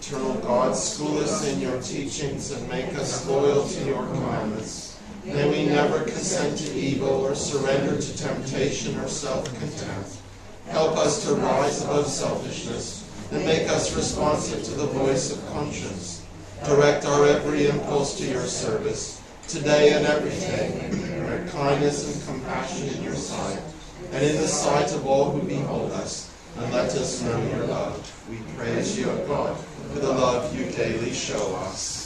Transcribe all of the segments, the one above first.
Eternal God, school us in your teachings and make us loyal to your commandments. May we never consent to evil or surrender to temptation or self-contempt. Help us to rise above selfishness and make us responsive to the voice of conscience. Direct our every impulse to your service, today and everything, with kindness and compassion in your sight, and in the sight of all who behold us, and let us know your love. We praise you, O God, for the love you daily show us.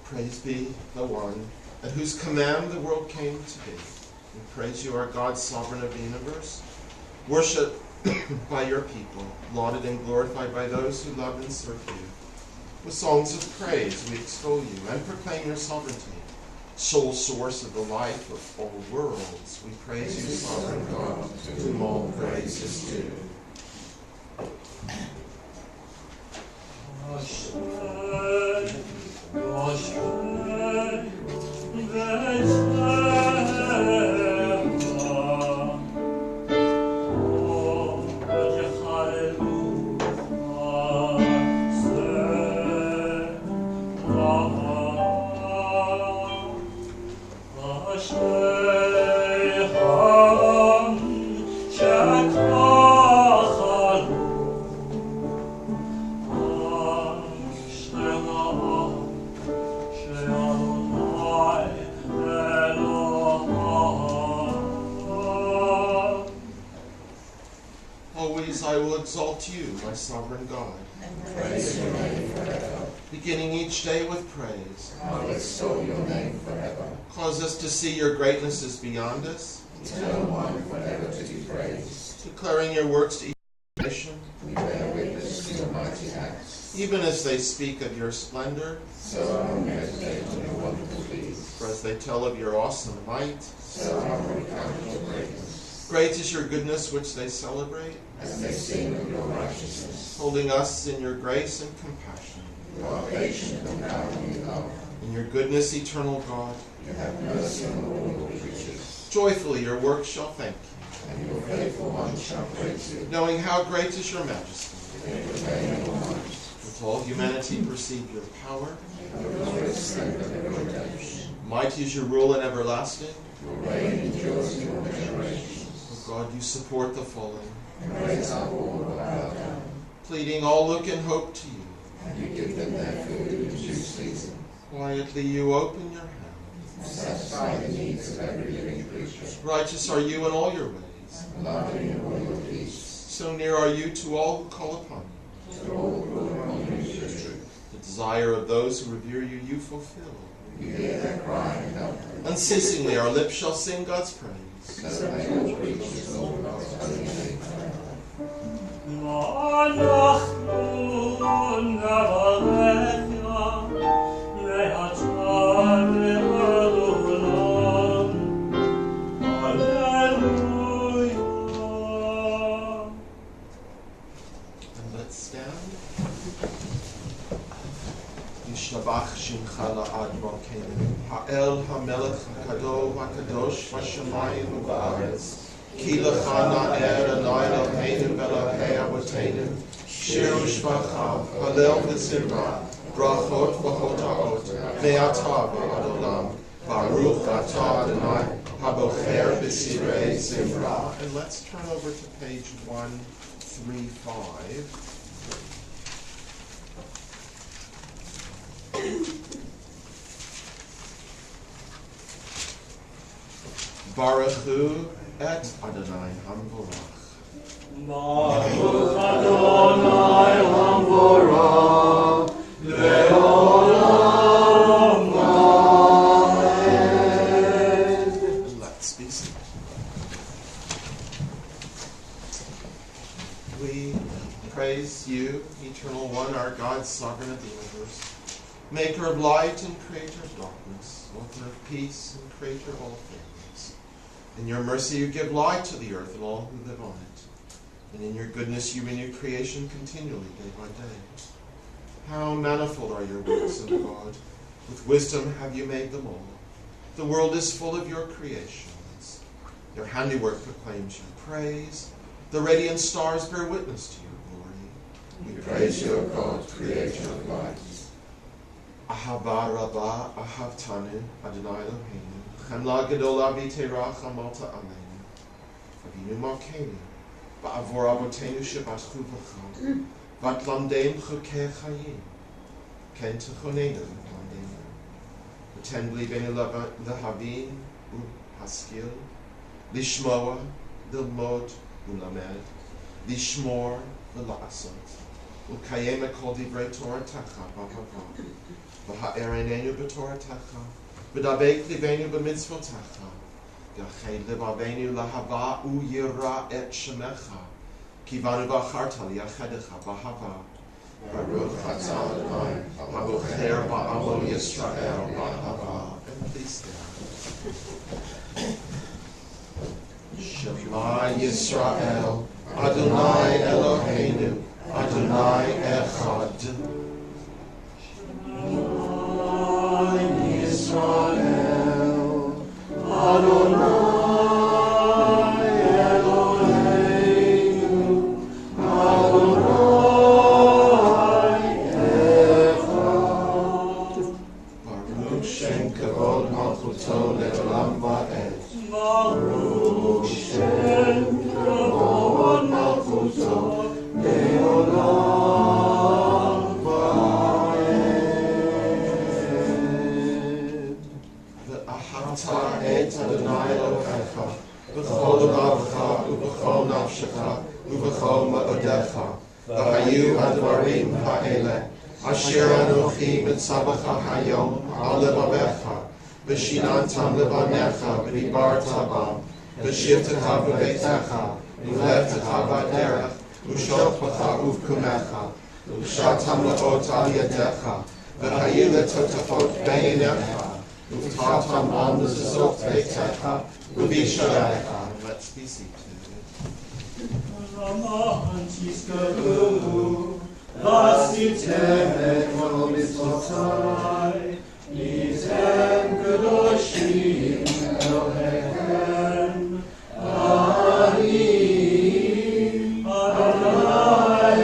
Praise be the one at whose command the world came to be. We praise you, our God, sovereign of the universe, worshipped by your people, lauded and glorified by those who love and serve you. With songs of praise we extol you and proclaim your sovereignty, sole source of the life of all worlds. We praise you, sovereign God, to whom all praise is due. I will exalt you, my sovereign God, and praise your name forever. Beginning each day with praise, I will extol your name forever. Cause us to see your greatness is beyond us, Eternal one, forever to be praised. Declaring your works to each nation, we bear witness to your mighty acts. Even as they speak of your splendor, so I will meditate on your wonderful deeds. For as they tell of your awesome might, so I will recount your greatness. Great is your goodness which they celebrate, as they sing of your righteousness. Holding us in your grace and compassion. You are patient and abounding love. In your goodness, eternal God, you have mercy on all your creatures. Joyfully your works shall thank you, and your faithful ones shall praise you. knowing how great is your majesty. They proclaim your might. With all humanity perceive your power. Your glorious strength and your redemption. Mighty is your rule and everlasting. Your reign endures to all generations. O God, you support the fallen. And raise up all who are bowed down. Pleading all look and hope to you. And you give them their food in due season. Quietly you open your hand. And satisfy the needs of every living creature. Righteous are you in all your ways. Loving in all your peace. So near are you to all who call upon you. To all who call upon you with the truth. The desire of those who revere you, you fulfill. You hear their cry and help them. Unceasingly our lips shall sing God's praise. So may all creatures all God's holy name forever. ישתבח שמך לעד מלכנו, האל המלך הקדוש בשמיים ובארץ, כי לך נאה אדוני אלוהינו ואלוהי אבותינו, Shir Ushvachav, Halel V'Zimra, Brachot V'Hota'ot, Me'atah V'Adolam, Baruch Atah Adonai, Habocher B'Sirei Zimra. And let's turn over to page 135. Baruchu et Adonai Hamvorach. Baruch Adonai Hamvorach Le'olam Amen. Let's be seated. We praise you, Eternal One, our God, Sovereign of the universe, Maker of light and Creator of darkness, Author of peace and Creator of all things. In your mercy you give light to the earth and all who live on it. And in your goodness you renew creation continually, day by day. How manifold are your works, O God. With wisdom have you made them all. The world is full of your creations. Your handiwork proclaims your praise. The radiant stars bear witness to your glory. We praise you, O God, creator of light. Ahava Rabbah Ahavtanu Adonai Eloheinu Chemla Gedola V'Teira Chamalta Aleinu Avinu Malkeinu Ba'avor Avotenu Shebatchu V'cha V'tlamdeim Chukei Chayim Ken Techonenu V'tlamdeinu V'ten Blibenu L'Havin U'Haskil Lishmoa L'Lmod U'Lamed Lishmor V'La'asot U'Kayem Ekol Divrei Torah-Techa B'Hava V'ha'erenenu b'Torah-Techa V'dabek livenu b'mitzvotecha V'yached lebavenu lahava u'yira et shemecha Kivanu b'acharta liyachedecha b'hava Baruch atah Adonai Habocher ba'amo Yisrael b'hava. And please stand. Shema Yisrael Adonai Eloheinu Adonai Echad. Yisrael Adonai Eloheinu Adonai Echad. Baruch Shem Kavod Malchuto Le'olam Va'ed. Baruch Shem Kavod Malchuto Le'olam Va'ed. Ve'ahavta et Adonai Elohecha B'chol levavecha u'b'chol nafshecha u'b'chol ma'odecha v'hayu advarim ha'eleh asher anochi mitzavecha hayom al levavecha v'shinantam levanecha v'dibarta bam v'shivtecha b'beitecha v'levtecha b'derech u'shotpecha uvkumecha u'shatam la'ot al yadecha v'hayu letotafot beinecha uvtatam al mezuzot beitecha uv'isharecha. Let's be seated. Vasitem et kol mitzvotai, Item kadoshim Elohechem, Ani Adonai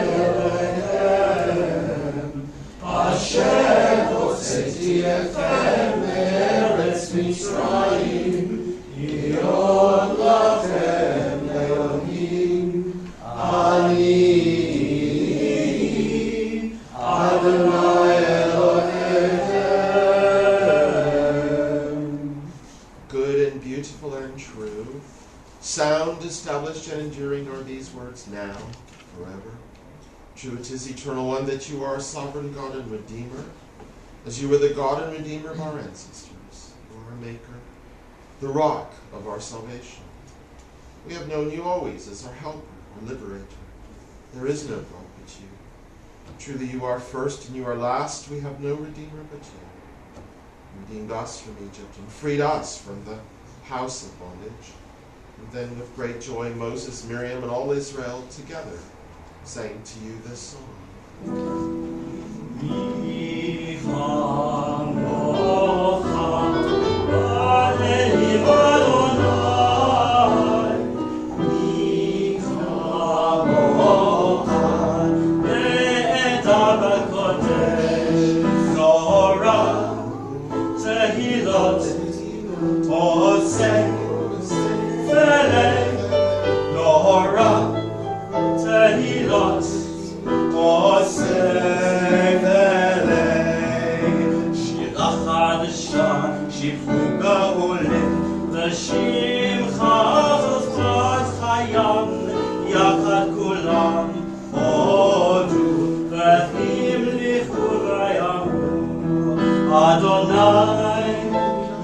Elohechem, Asher hotzeti etchem me'eretz Mitzrayim, Yod lachem Elohim, Ani Adonai Elohechem. Good and beautiful and true, sound, established, and enduring are these words now, forever. True it is, Eternal One, that you are sovereign God and Redeemer, as you were the God and Redeemer of our ancestors. You are our Maker, the rock of our salvation. We have known you always as our helper, our liberator. There is no God but you. Truly you are first and you are last. We have no Redeemer but you. You redeemed us from Egypt and freed us from the house of bondage. And then with great joy Moses, Miriam, and all Israel together sang to you this song. Adonai, Tehilot, Oseh Velei, Shira Chadasha, Shivru Ga'olim, V'Shimcha Chofrat Chayam, Yachad Kulam, Hodu, V'Himlichu V'Yamu, Adonai,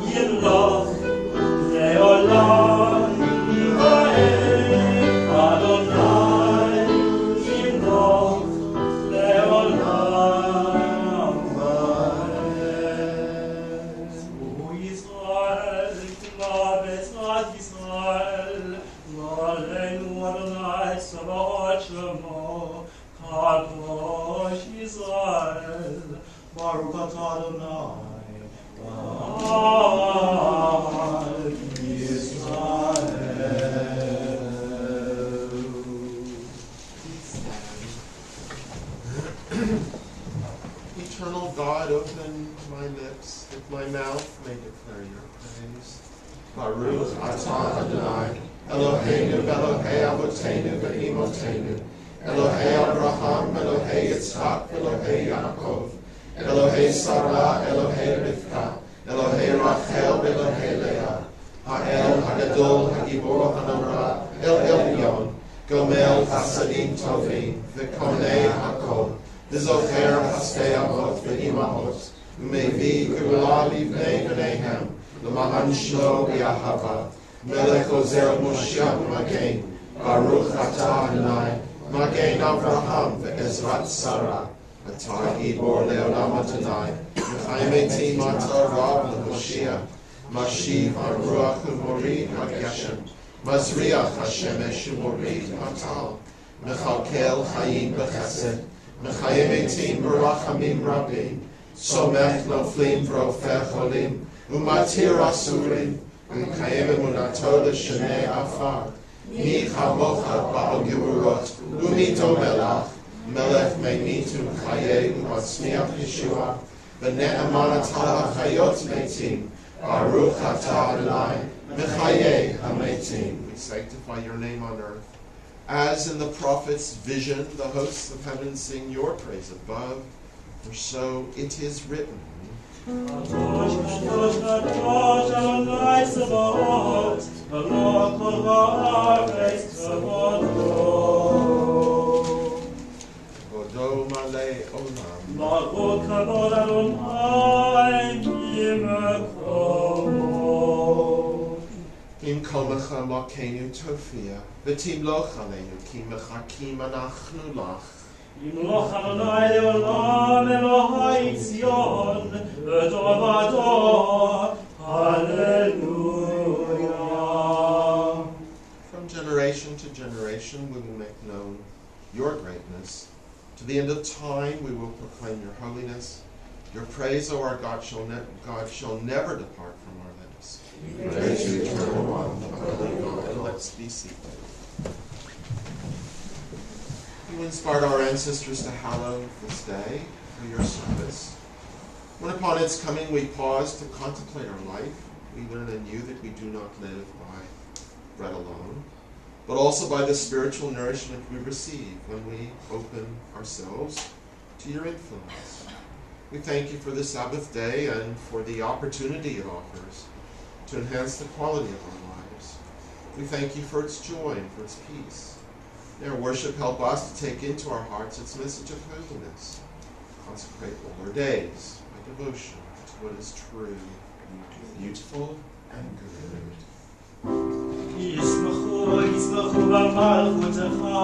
Yimloch, Le'olam, Va'ed, Adonai, Yimloch, Le'olam, Va'ed. O Yisrael, K'ma B'ezrat Yisrael, V'aleinu Adonai Tzavaot Shemo, Kadosh Yisrael, Baruch atah Adonai, Ba'al Yisrael. Eternal God, open my lips, that my mouth may declare your praise. Baruch atah Adonai, Eloheinu v'Elohei Avoteinu v'Imotenu, Elohei Abraham, Elohei Yitzchak, Elohei Yaakov, Elohei Sarah, Elohei Rivka, Elohei Rachel, Elohei Leah, Ha'el Hagadol, Hagibor Hanamra, El Elyon, Gomel Hasadim Tovim, V'Konei Hakol, V'Zocher Hastei Avot V'Imahot, U'Mevi Geulah Livnei B'neihem, L'Ma'an Shlo B'Yahava, Melech Ozer Moshiach Magen, Baruch atah Adonai, Magen Avraham ve'ezrat Sarah, Atah Gibor le'olam Adonai, Mechayim etim atah Rav le'Hoshia, Mashiv ha'ruach u'morid ha'geshem, Mazriach ha'shemesh u'morid ha'tal, Mechalkel chayim b'chesed, Mechayim etim b'rachamim rabim, Somech noflim v'rofer cholim, U'matir asurim, U'mekayim emunato l'shenei afar, Mi chamocha ba'al gevurot, U'mito melach, Melech me'mitu chayei u'matzmiach Yeshua, V'ne'eman atah chayot me'tim, Baruch atah Adonai, Mechayei ha'me'tim. We sanctify your name on earth. As in the prophet's vision, the hosts of heaven sing your praise above, for so it is written. Kadosh, Kadosh, Kadosh, Adonai Tzavaot, V'lo kol ha'aretz tzavato. Vodo malei olam. Baruch kavod Adonai Yimekomo. Im kol mecha makenu tofia, v'timloch aleinu, ki mechakim anachnu lach. Yimloch Adonai le'olam Elohai Tzion, v'tovado, Hallelujah. From generation to generation we will make known your greatness. To the end of time we will proclaim your holiness. Your praise, O our God, shall never depart from our lips. Praise you, eternal one, the holy God. Let's be seated. You inspired our ancestors to hallow this day through your service. When upon its coming we pause to contemplate our life, we learn anew that we do not live by bread alone, but also by the spiritual nourishment we receive when we open ourselves to your influence. We thank you for this Sabbath day and for the opportunity it offers to enhance the quality of our lives. We thank you for its joy and for its peace. May our worship help us to take into our hearts its message of holiness. Consecrate all our days by devotion to what is true, beautiful, and good. Yismachu, Yismachu b'malchutecha,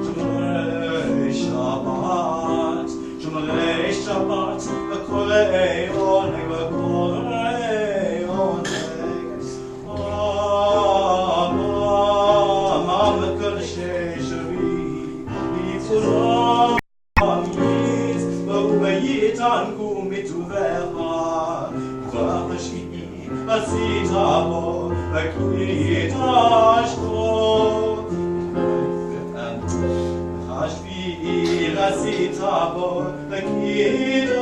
Shomrei Shabbat, Shomrei Shabbat, v'kolei oneg, v'kolei oneg. Amam v'kodeshei shavi, v'yitzulam v'amiz, v'ubayitanku mituvecha, v'achashvi, v'asita bo, v'kidashto, v'chashvi, v'asita bo, v'kidashto.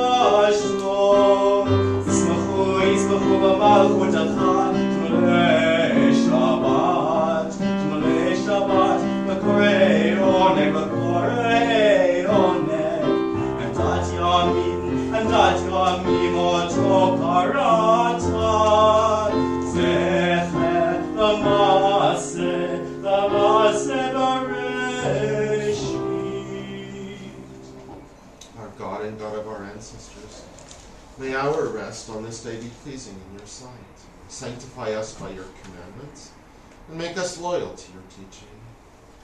Yismachu, Yismachu b'malchutecha, Shomrei Shabbat, v'korei oneg, v'korei and God of our ancestors, may our rest on this day be pleasing in your sight. Sanctify us by your commandments, and make us loyal to your teaching.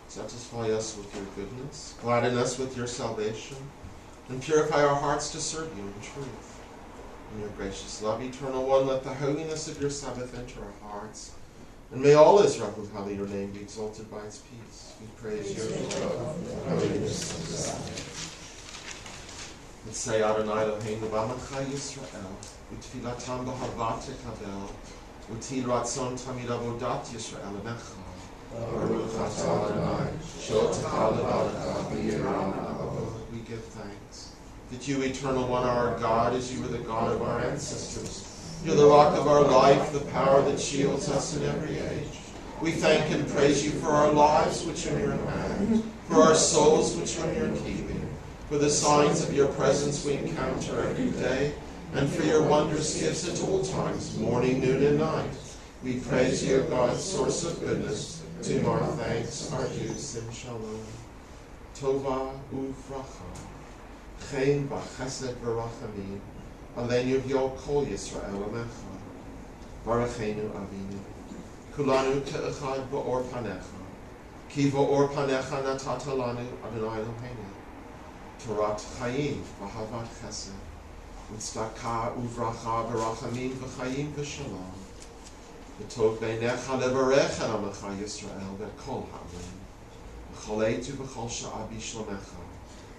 Satisfy us with your goodness, gladden us with your salvation, and purify our hearts to serve you in truth. In your gracious love, Eternal One, let the holiness of your Sabbath enter our hearts, and may all Israel who hallow your name be exalted by its peace. We praise you, O holiness of the Sabbath. And say, Adonai Eloheinu b'amadcha Yisrael, u'tfilatam b'ahavat tekabel, u'til ratzon tamid avodat Yisrael emecha. Baruch atah Adonai, she'otcha levarcha v'yiram ha'avot. We give thanks that you, Eternal One, are our God, as you were the God of our ancestors. You're the rock of our life, the power that shields us in every age. We thank and praise you for our lives, which are in your hand, for our souls, which are in your keeping, for the signs of your presence we encounter every day, and for your wondrous gifts at all times, morning, noon, and night. We praise you, God, source of goodness, to whom our thanks are due. Sim shalom. Tova uvracha. Chen b'chesed v'rachamim. Aleinu v'yol kol Yisrael amecha. Baruchenu avinu. Kulanu ke'echad ba'or panecha. Ki ba'or panecha natata lanu Adonai Eloheinu. Torat chayim v'havat chesed. U'tzedakah uvracha v'rachamim v'chayim v'shalom. V'tov beinecha levarech el amecha Yisrael v'kol ha'amim. V'choleitu v'chol sha'a b'shlomecha.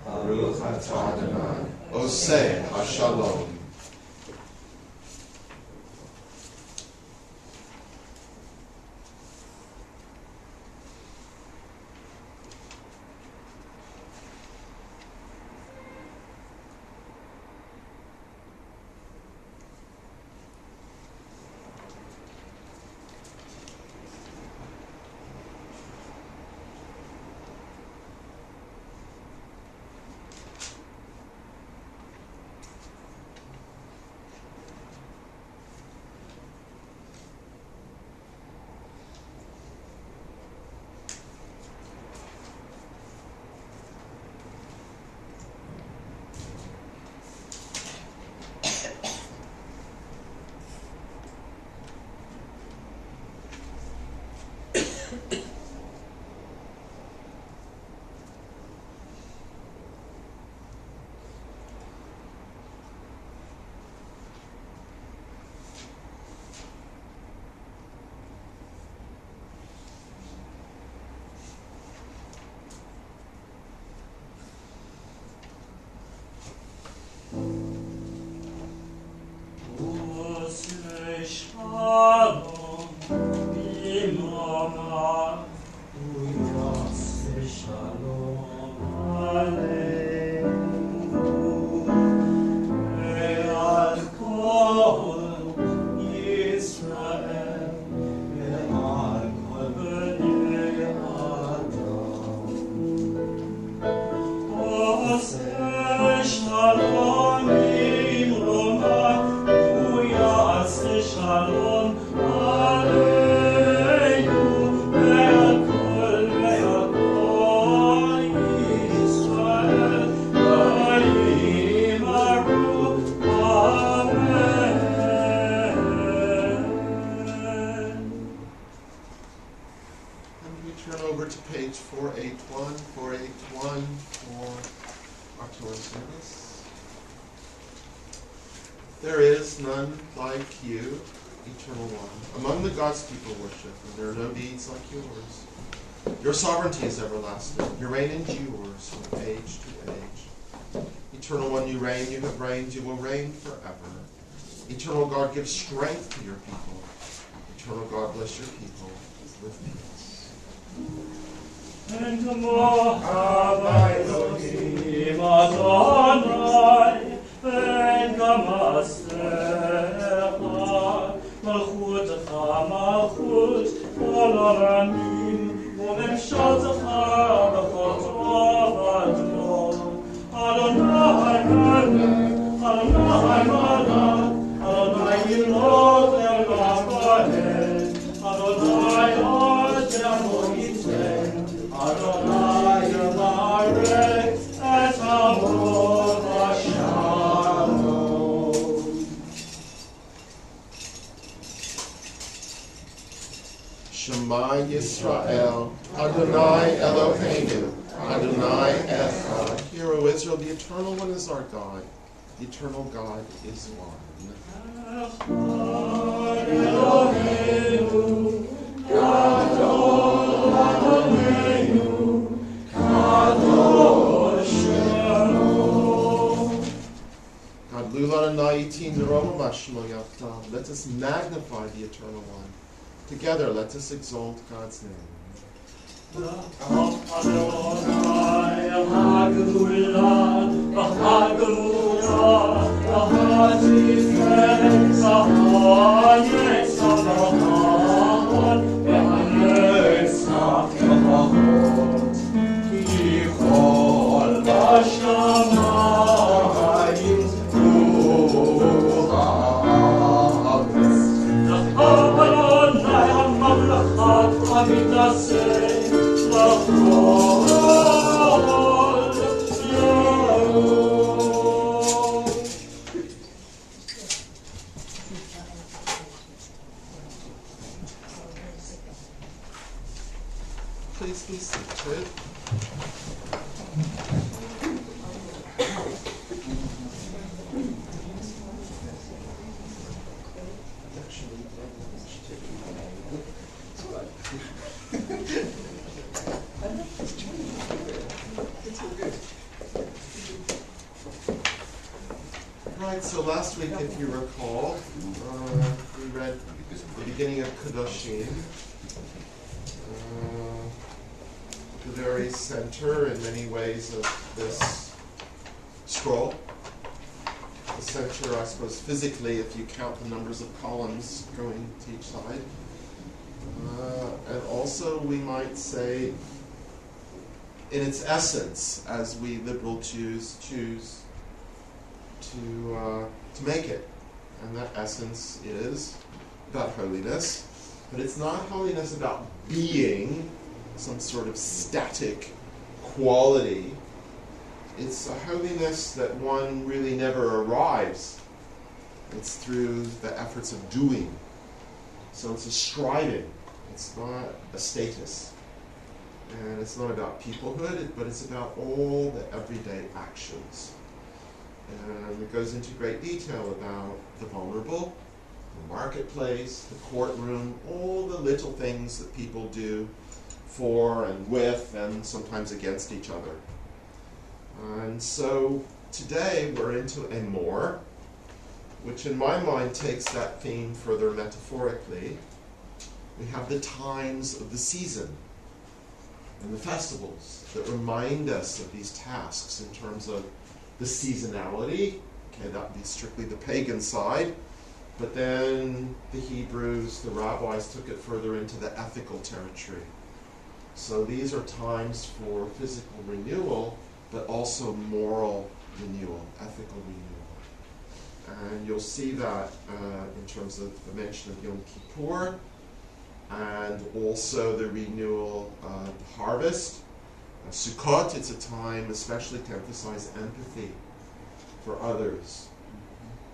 Baruch atah Adonai, Oseh HaShalom. There is none like you, Eternal One, among the gods people worship, and there are no deeds like yours. Your sovereignty is everlasting. Your reign endures from age to age. Eternal One, you reign, you have reigned, you will reign forever. Eternal God, give strength to your people. Eternal God, bless your people with peace. And Elohim Adonai, and Gamastecha, Malchutecha, Malchut, Kol Olamim, Umemshaltecha, B'chol Tov Adon, Adonai Melech, Adonai Malach, Adonai Yilod Le'olam Vaed, Adonai Od Le'amot Yitzren, Adonai Yamarek, Yisrael, Adonai Eloheinu, Adonai Echad. Hear, O Israel, the Eternal One is our God. The Eternal God is one. Let us magnify the Eternal One. Together, let us exalt God's name. Please be seated. Right, so last week, if you recall, we read the beginning of Kedoshim, the very center in many ways of this scroll. The center, I suppose, physically, if you count the numbers of columns going to each side. And also, we might say, in its essence, as we liberal choose to make it. And that essence is about holiness. But it's not holiness about being some sort of static quality. It's a holiness that one really never arrives. It's through the efforts of doing. So it's a striving. It's not a status. And it's not about peoplehood, but it's about all the everyday actions. And it goes into great detail about the vulnerable, the marketplace, the courtroom, all the little things that people do for and with and sometimes against each other. And so today we're into a more, which in my mind takes that theme further metaphorically. We have the times of the season and the festivals that remind us of these tasks in terms of the seasonality. Okay, that would be strictly the pagan side. But then the Hebrews, the rabbis, took it further into the ethical territory. So these are times for physical renewal, but also moral renewal, ethical renewal. And you'll see that in terms of the mention of Yom Kippur, and also the renewal of the harvest. Sukkot, it's a time especially to emphasize empathy for others.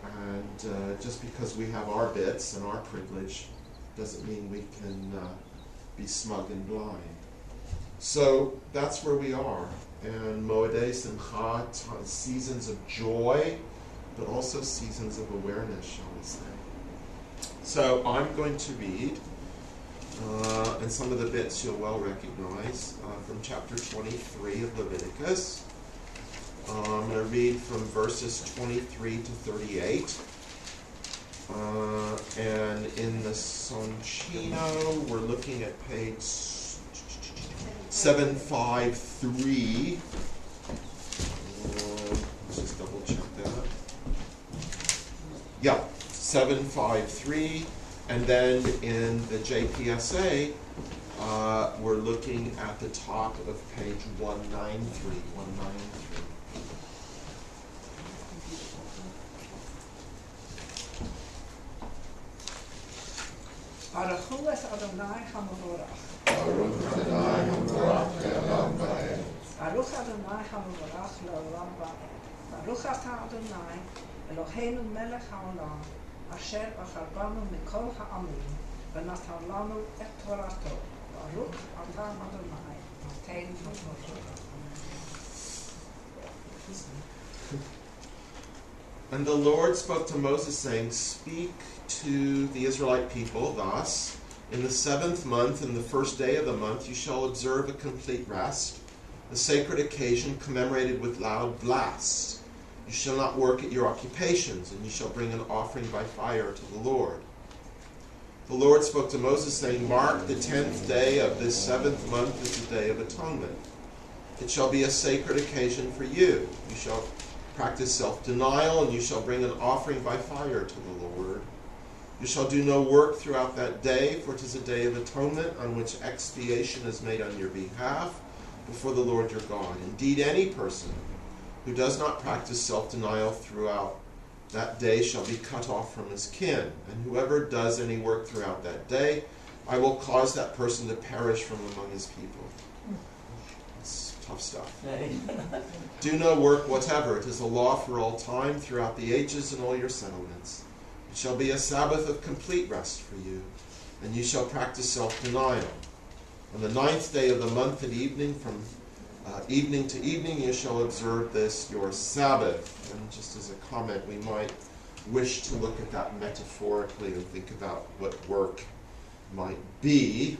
And just because we have our bits and our privilege doesn't mean we can be smug and blind. So that's where we are. And Moedei Simcha, seasons of joy, but also seasons of awareness, shall we say. So I'm going to read, and some of the bits you'll well recognize, from chapter 23 of Leviticus. I'm going to read from verses 23 to 38. And in the Soncino, we're looking at page 753. Let's just double check that. Yeah, 753. And then in the JPSA, we're looking at the top of page 193. 193. Baruch Hu es Adonai HaMevorach. Baruch Adonai HaMevorach le'olam va'ed. Baruch Adonai HaMevorach le'olam va'ed. Baruch atah Adonai Eloheinu melech haolam, asher bachar banu mikol ha'amim, v'natan lanu et torato, Baruch atah Adonai, Noten v'Moshe. And the Lord spoke to Moses, saying, Speak to the Israelite people thus, in the 7th month, in the first day of the month, you shall observe a complete rest, a sacred occasion commemorated with loud blasts. You shall not work at your occupations, and you shall bring an offering by fire to the Lord. The Lord spoke to Moses, saying, Mark the 10th day of this 7th month as the Day of Atonement. It shall be a sacred occasion for you. You shall practice self-denial, and you shall bring an offering by fire to the Lord. You shall do no work throughout that day, for it is a day of atonement on which expiation is made on your behalf before the Lord your God. Indeed, any person who does not practice self-denial throughout that day shall be cut off from his kin. And whoever does any work throughout that day, I will cause that person to perish from among his people. It's tough stuff. Do no work whatever. It is a law for all time, throughout the ages and all your settlements. It shall be a Sabbath of complete rest for you, and you shall practice self-denial. On the 9th day of the month at evening, from evening to evening, you shall observe this, your Sabbath. And just as a comment, we might wish to look at that metaphorically and think about what work might be.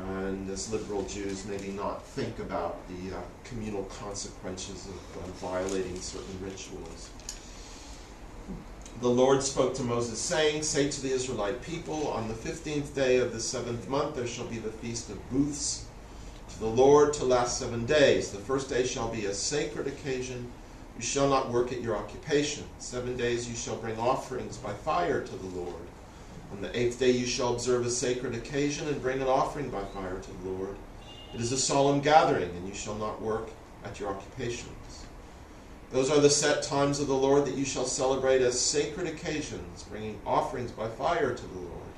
And as liberal Jews, maybe not think about the communal consequences of violating certain rituals. The Lord spoke to Moses, saying, Say to the Israelite people, on the 15th day of the 7th month there shall be the Feast of Booths to the Lord to last 7 days. The first day shall be a sacred occasion. You shall not work at your occupation. 7 days you shall bring offerings by fire to the Lord. On the 8th day you shall observe a sacred occasion and bring an offering by fire to the Lord. It is a solemn gathering, and you shall not work at your occupations. Those are the set times of the Lord that you shall celebrate as sacred occasions, bringing offerings by fire to the Lord.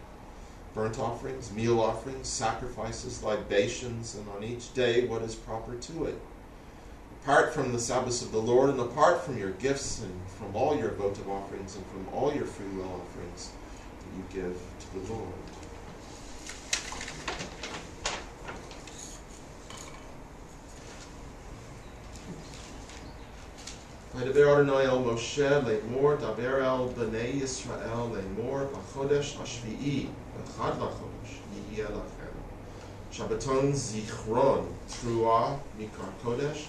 Burnt offerings, meal offerings, sacrifices, libations, and on each day what is proper to it. Apart from the Sabbaths of the Lord, and apart from your gifts, and from all your votive offerings, and from all your free will offerings that you give to the Lord. V'daber Adonai el Moshe le'mor, daber el b'nei Yisrael le'mor, b'chodesh hashvi'i, b'chad lachodesh, yihiyeh lachem. Shabbaton zichron, truah, mikar kodesh,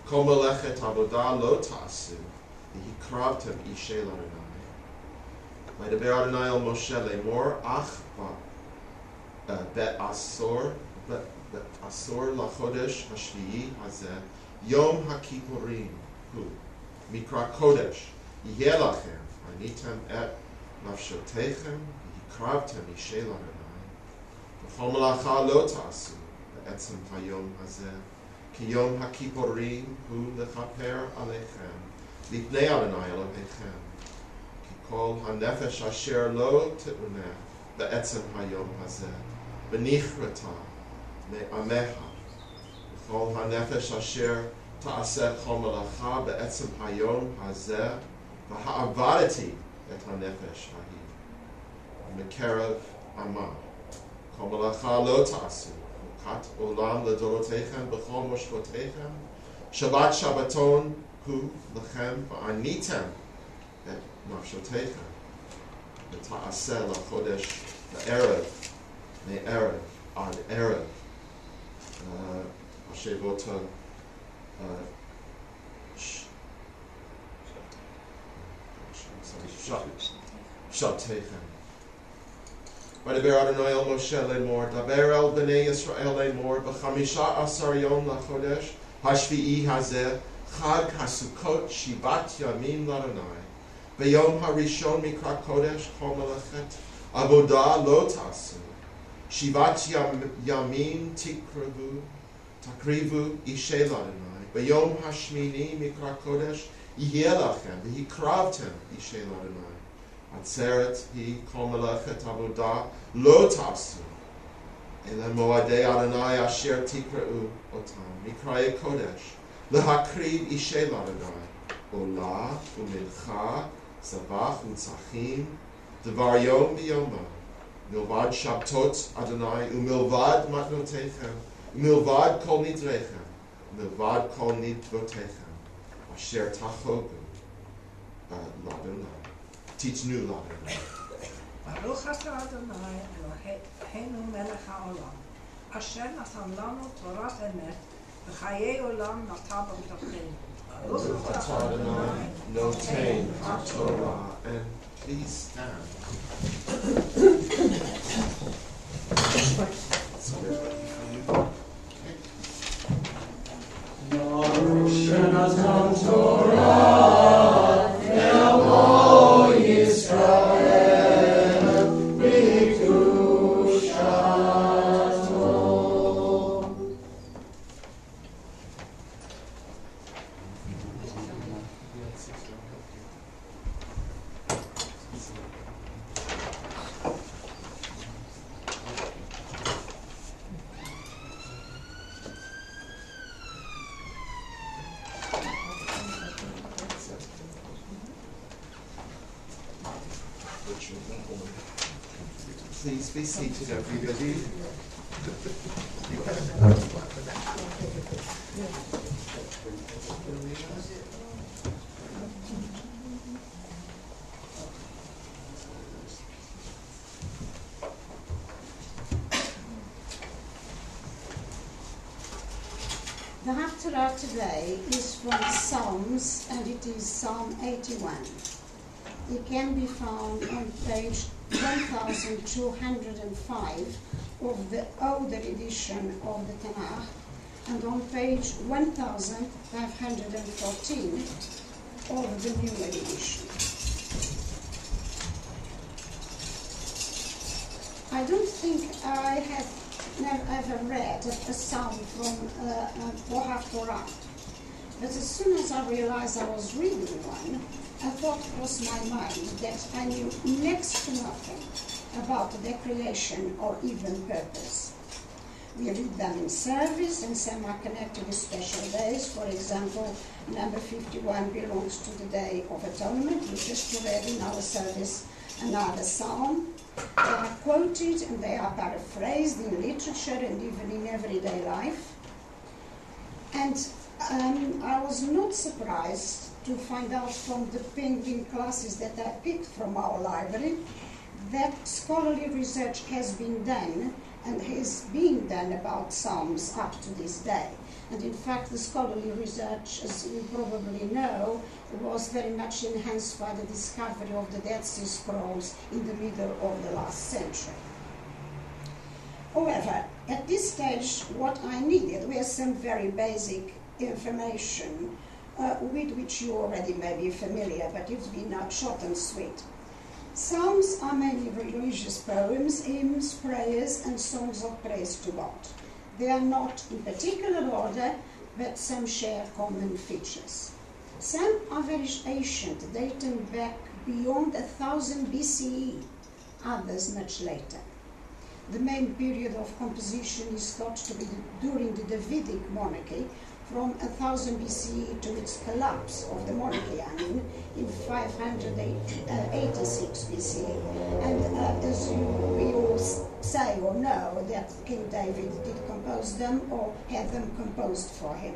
kol melechet avodah lo ta'asu, v'hikravtem ishe l'Adonai. V'daber Adonai el Moshe le'mor, ach be'asor lachodesh hashvi'i hazeh, yom ha'kippurim hu. Mikra Kodesh, Yiheh lachem, Anitem et nafshotechem, Yikravtem Yishel Adonai. V'chol melacha lo ta'asu, be'etzem hayom hazeh, ki yom ha'kippurim hu lechaper alechem, lifnei Adonai Elohechem, ki kol ha'nefesh asher lo te'uneh, be'etzem hayom hazeh, v'nichrata me'ameha, v'chol ha'nefesh asher Ta'aseh chol melacha be'etzem hayom hazeh v'ha'avadati et ha'nefesh ha'hi mekerev amah chol melacha lo ta'asu v'kat olam ledorotechem b'chol moshvotechem Shabbat Shabbaton hu lechem v'anitem et nafshotechem v'ta'aseh lachodesh ve'erev me'erev ad erev Hashevota Shabtechem. V'daber Adonai el Moshe le'mor, daber el b'nei Yisrael le'mor, b'chamisha asar yom lachodesh, hashvi'i hazeh, chag hasukot shivat yamin l'Adonai. V'yom harishon mikra kodesh, kol melechet, avodah lo ta'asu. Shivat yamin takrivu ishe l'Adonai. V'yom hashmini mikra kodesh yiheh lachem v'hikravtem ishe l'Adonai. Atzeret hi kol melechet avodah lo ta'asu ele moadei Adonai asher tikra'u otam mikra'e kodesh lehakriv ishe l'Adonai olah u'mincha zabach u'tzachim devar yom b'yomah Milvad Shabtot Adonai, Umilvad Matnotechem, Umilvad Kol Nidrechem, Umilvad Kol Nidvotechem, Asher Tachogu Ladonai. Teach new Ladonai. Baruch atah Adonai Eloheinu melech haolam, Asher natan lanu Torat emet, v'chayei olam nata b'tochenu. Baruch atah Adonai Notain Torah, and please stand. Natan Torah, Elo Yisrael, B'kedushato. Please be seated, everybody. The Haftarah today is from Psalms, and it is Psalm 81. It can be found on page 1205 of the older edition of the Tanakh, and on page 1514 of the newer edition. I don't think I have never ever read a psalm from Haftarah, but as soon as I realized I was reading one, a thought crossed my mind that I knew next to nothing about their creation or even purpose. We read them in service, and some are connected with special days. For example, number 51 belongs to the Day of Atonement. We just read in our service another psalm. They are quoted and they are paraphrased in literature and even in everyday life. And I was not surprised to find out from the penguin classes that I picked from our library that scholarly research has been done and is being done about Psalms up to this day. And in fact, the scholarly research, as you probably know, was very much enhanced by the discovery of the Dead Sea Scrolls in the middle of the last century. However, at this stage, what I needed were some very basic information with which you already may be familiar, but it's been short and sweet. Psalms are mainly religious poems, hymns, prayers, and songs of praise to God. They are not in particular order, but some share common features. Some are very ancient, dating back beyond 1000 BCE, others much later. The main period of composition is thought to be during the Davidic monarchy, from 1000 BCE to its collapse of the monarchy, in 586 BCE. And as we all say or know, that King David did compose them or had them composed for him.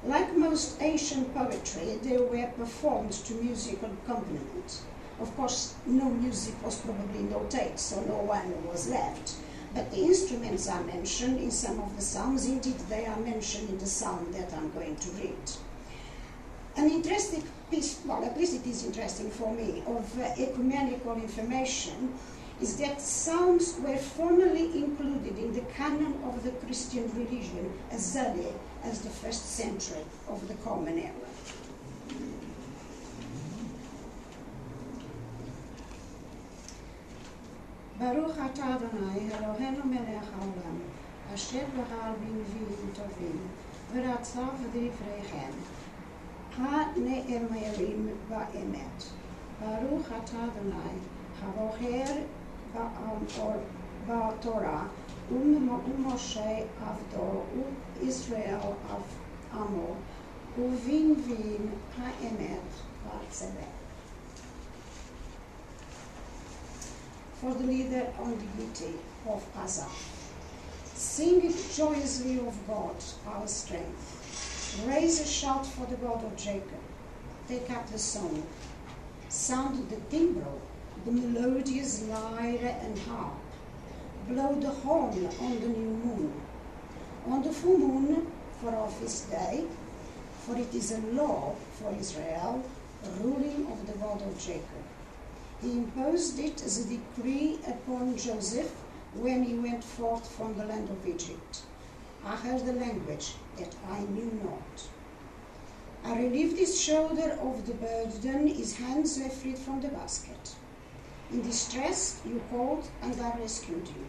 Like most ancient poetry, they were performed to musical accompaniment. Of course, no music was probably notated, so no one was left. But the instruments are mentioned in some of the psalms. Indeed, they are mentioned in the psalm that I'm going to read. An interesting piece, well, at least it is interesting for me, of ecumenical information is that psalms were formally included in the canon of the Christian religion as early as the 1st century of the Common Era. Baruch atah Adonai, Eloheinu melech haolam, asher bahal b'nviim tovim, v'ratzav v'divreihem, ha-ne'emerim ba'emet. Baruch atah Adonai, harocher ba'torah, u'Moshe avdo, u'Israel amo, u'v'nviim ha'emet ba'tzedek. for the leader on the Giti of Azar. Sing it joyously of God, our strength. Raise a shout for the God of Jacob. Take up the song. Sound the timbrel, the melodious lyre and harp. Blow the horn on the new moon. On the full moon, for of his day, for it is a law for Israel, ruling of the God of Jacob. He imposed it as a decree upon Joseph when he went forth from the land of Egypt. I heard the language that I knew not. I relieved his shoulder of the burden, his hands were freed from the basket. In distress you called, and I rescued you.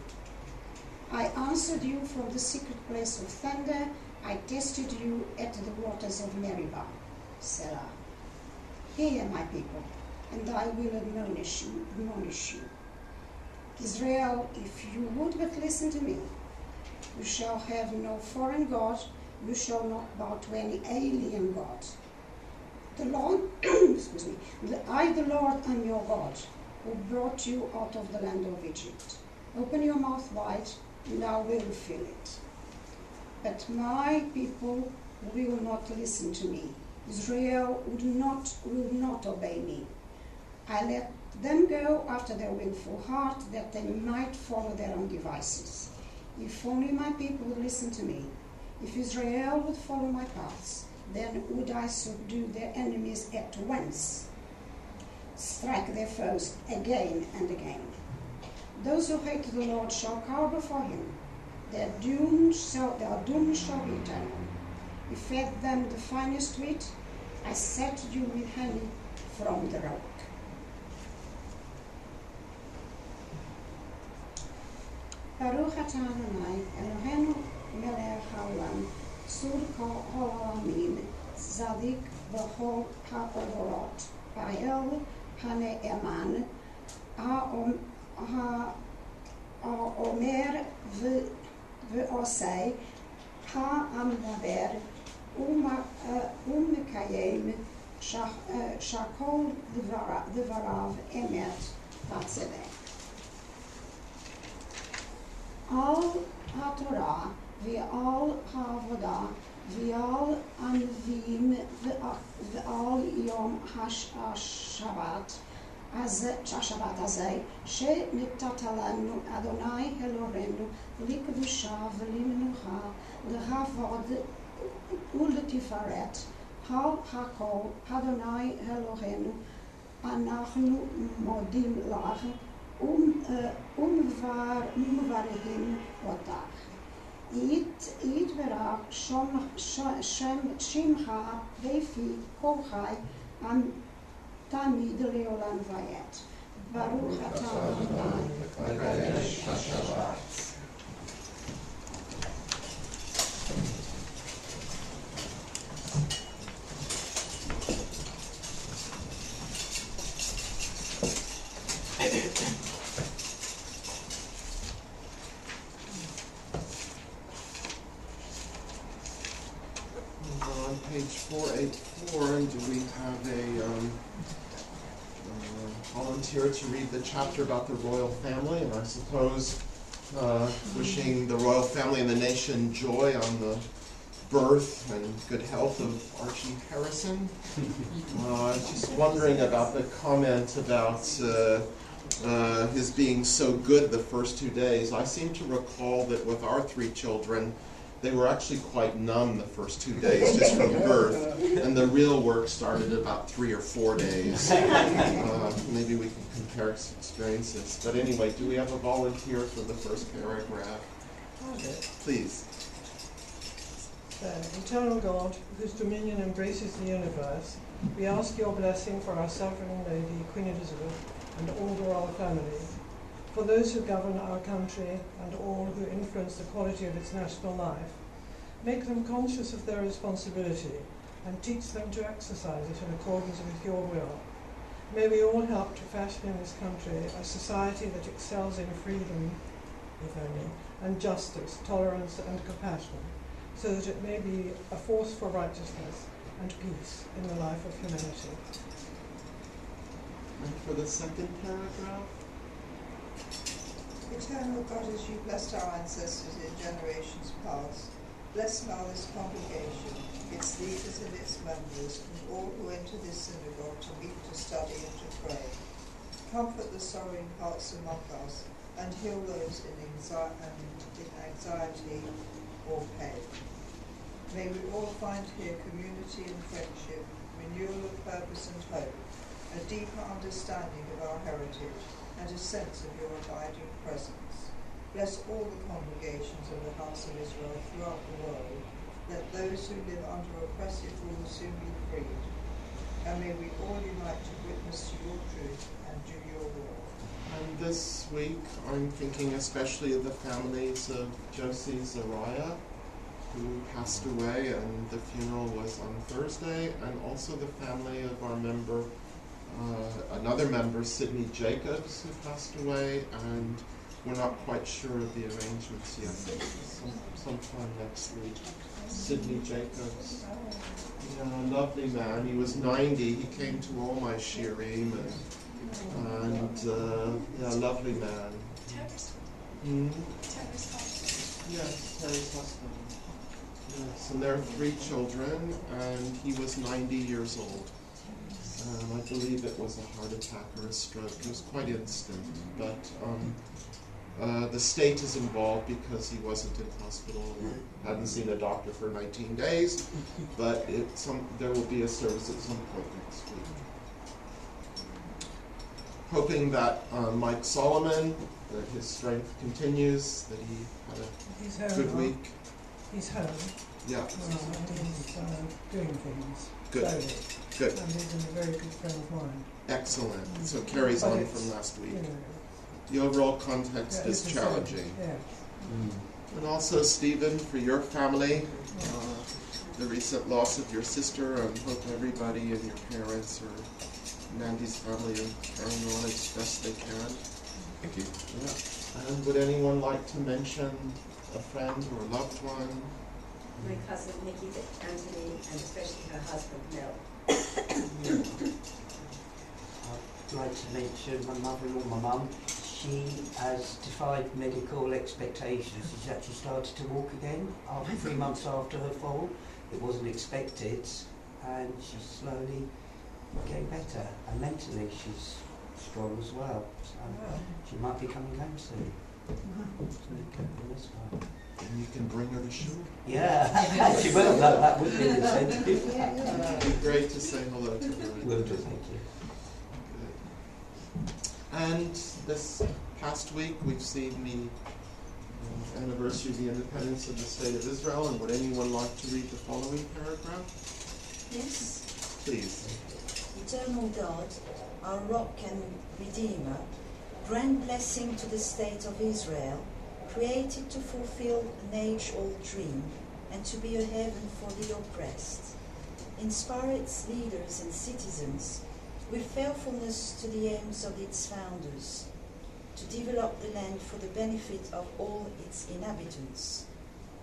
I answered you from the secret place of thunder, I tested you at the waters of Meribah. Selah. Hear, my people, and I will admonish you. Israel, if you would but listen to me, you shall have no foreign god, you shall not bow to any alien god. The Lord, excuse me, I, the Lord, am your God, who brought you out of the land of Egypt. Open your mouth wide, and I will fill it. But my people will not listen to me. Israel will not obey me. I let them go after their willful heart, that they might follow their own devices. If only my people would listen to me, if Israel would follow my paths, then would I subdue their enemies at once, strike their foes again and again. Those who hate the Lord shall cower before him. Their doom shall be eternal. You fed them the finest wheat. I sated you with honey from the rock. Baruch atah Adonai, Eloheinu melech haolam, tzur kol ha'olamim, tzadik v'chol ha'odorot, ha'el ha'ne'eman, ha'omer v'osei, ha'amdaber, umekayem, shakol devarav emet v'tzedek. Al HaTorah v'al ha'avodah v'al anvim v'al yom ha'shabbat הזה שנתת לנו אדוני אלוהינו לקדושה ולמנוחה לכבוד ולתפארת על הכל אדוני אלוהינו אנחנו מודים לך ומברכים אותך. יתברך שמך בפי כל חי תמיד לעולם ועד. ברוך אתה אדוני מקדש השבת. On page 484, and do we have a volunteer to read the chapter about the royal family? And I suppose wishing the royal family and the nation joy on the birth and good health of Archie Harrison. Just wondering about the comment about his being so good the first 2 days. I seem to recall that with our 3 children, they were actually quite numb the first 2 days just from birth, and the real work started about 3 or 4 days. Maybe we can compare experiences. But anyway, do we have a volunteer for the first paragraph? Okay. Please. Eternal God, whose dominion embraces the universe, we ask your blessing for our sovereign lady, Queen Elizabeth, and all the royal family, for those who govern our country and all who influence the quality of its national life. Make them conscious of their responsibility and teach them to exercise it in accordance with your will. May we all help to fashion in this country a society that excels in freedom, if only, and justice, tolerance and compassion, so that it may be a force for righteousness and peace in the life of humanity. And for the second paragraph? Eternal God, as you blessed our ancestors in generations past, bless now this congregation, its leaders and its members, and all who enter this synagogue to meet, to study and to pray. Comfort the sorrowing hearts among us, and heal those in anxiety or pain. May we all find here community and friendship, renewal of purpose and hope, a deeper understanding of our heritage, and a sense of your abiding presence. Bless all the congregations of the House of Israel throughout the world. Let those who live under oppressive rule soon be freed. And may we all unite to witness to your truth and do your will. And this week, I'm thinking especially of the families of Josie Zariah, who passed away, and the funeral was on Thursday, and also the family of our member, another member, Sidney Jacobs, who passed away, and we're not quite sure of the arrangements yet. Sometime next week. Sidney Jacobs, a lovely man. He was 90. He came to all my shiurim, and lovely man. Yes, Terry's husband. Yes, and there are 3 children, and he was 90 years old. I believe it was a heart attack or a stroke. It was quite instant, but the state is involved because he wasn't in hospital, hadn't seen a doctor for 19 days, but there will be a service at some point next week. Hoping that Mike Solomon, that his strength continues, that he had a good week. He's home. Yeah. And he's doing things. Good. Slowly. Good. And he's a very good friend of mine. Excellent. So carries on from last week. The overall context is challenging. And also, Stephen, for your family, the recent loss of your sister, and hope everybody and your parents or Mandy's family are carrying on as best they can. Thank you. Yeah. And would anyone like to mention a friend or a loved one? My cousin Nikki, Anthony, and especially her husband Mel. I'd like to mention my mother-in-law, my mum. She has defied medical expectations. She's actually started to walk again after 3 months after her fall. It wasn't expected, and she's slowly getting better. And mentally, she's strong as well. So she might be coming home soon. And you can bring her to shul. Yeah, she will. That would be an incentive. It'd be great to say hello to her. Will do, thank you. And this past week, we've seen the anniversary of the independence of the State of Israel. And would anyone like to read the following paragraph? Yes. Please. Eternal God, our rock and redeemer, grant blessing to the State of Israel, created to fulfill an age-old dream and to be a heaven for the oppressed. Inspire its leaders and citizens with faithfulness to the aims of its founders, to develop the land for the benefit of all its inhabitants,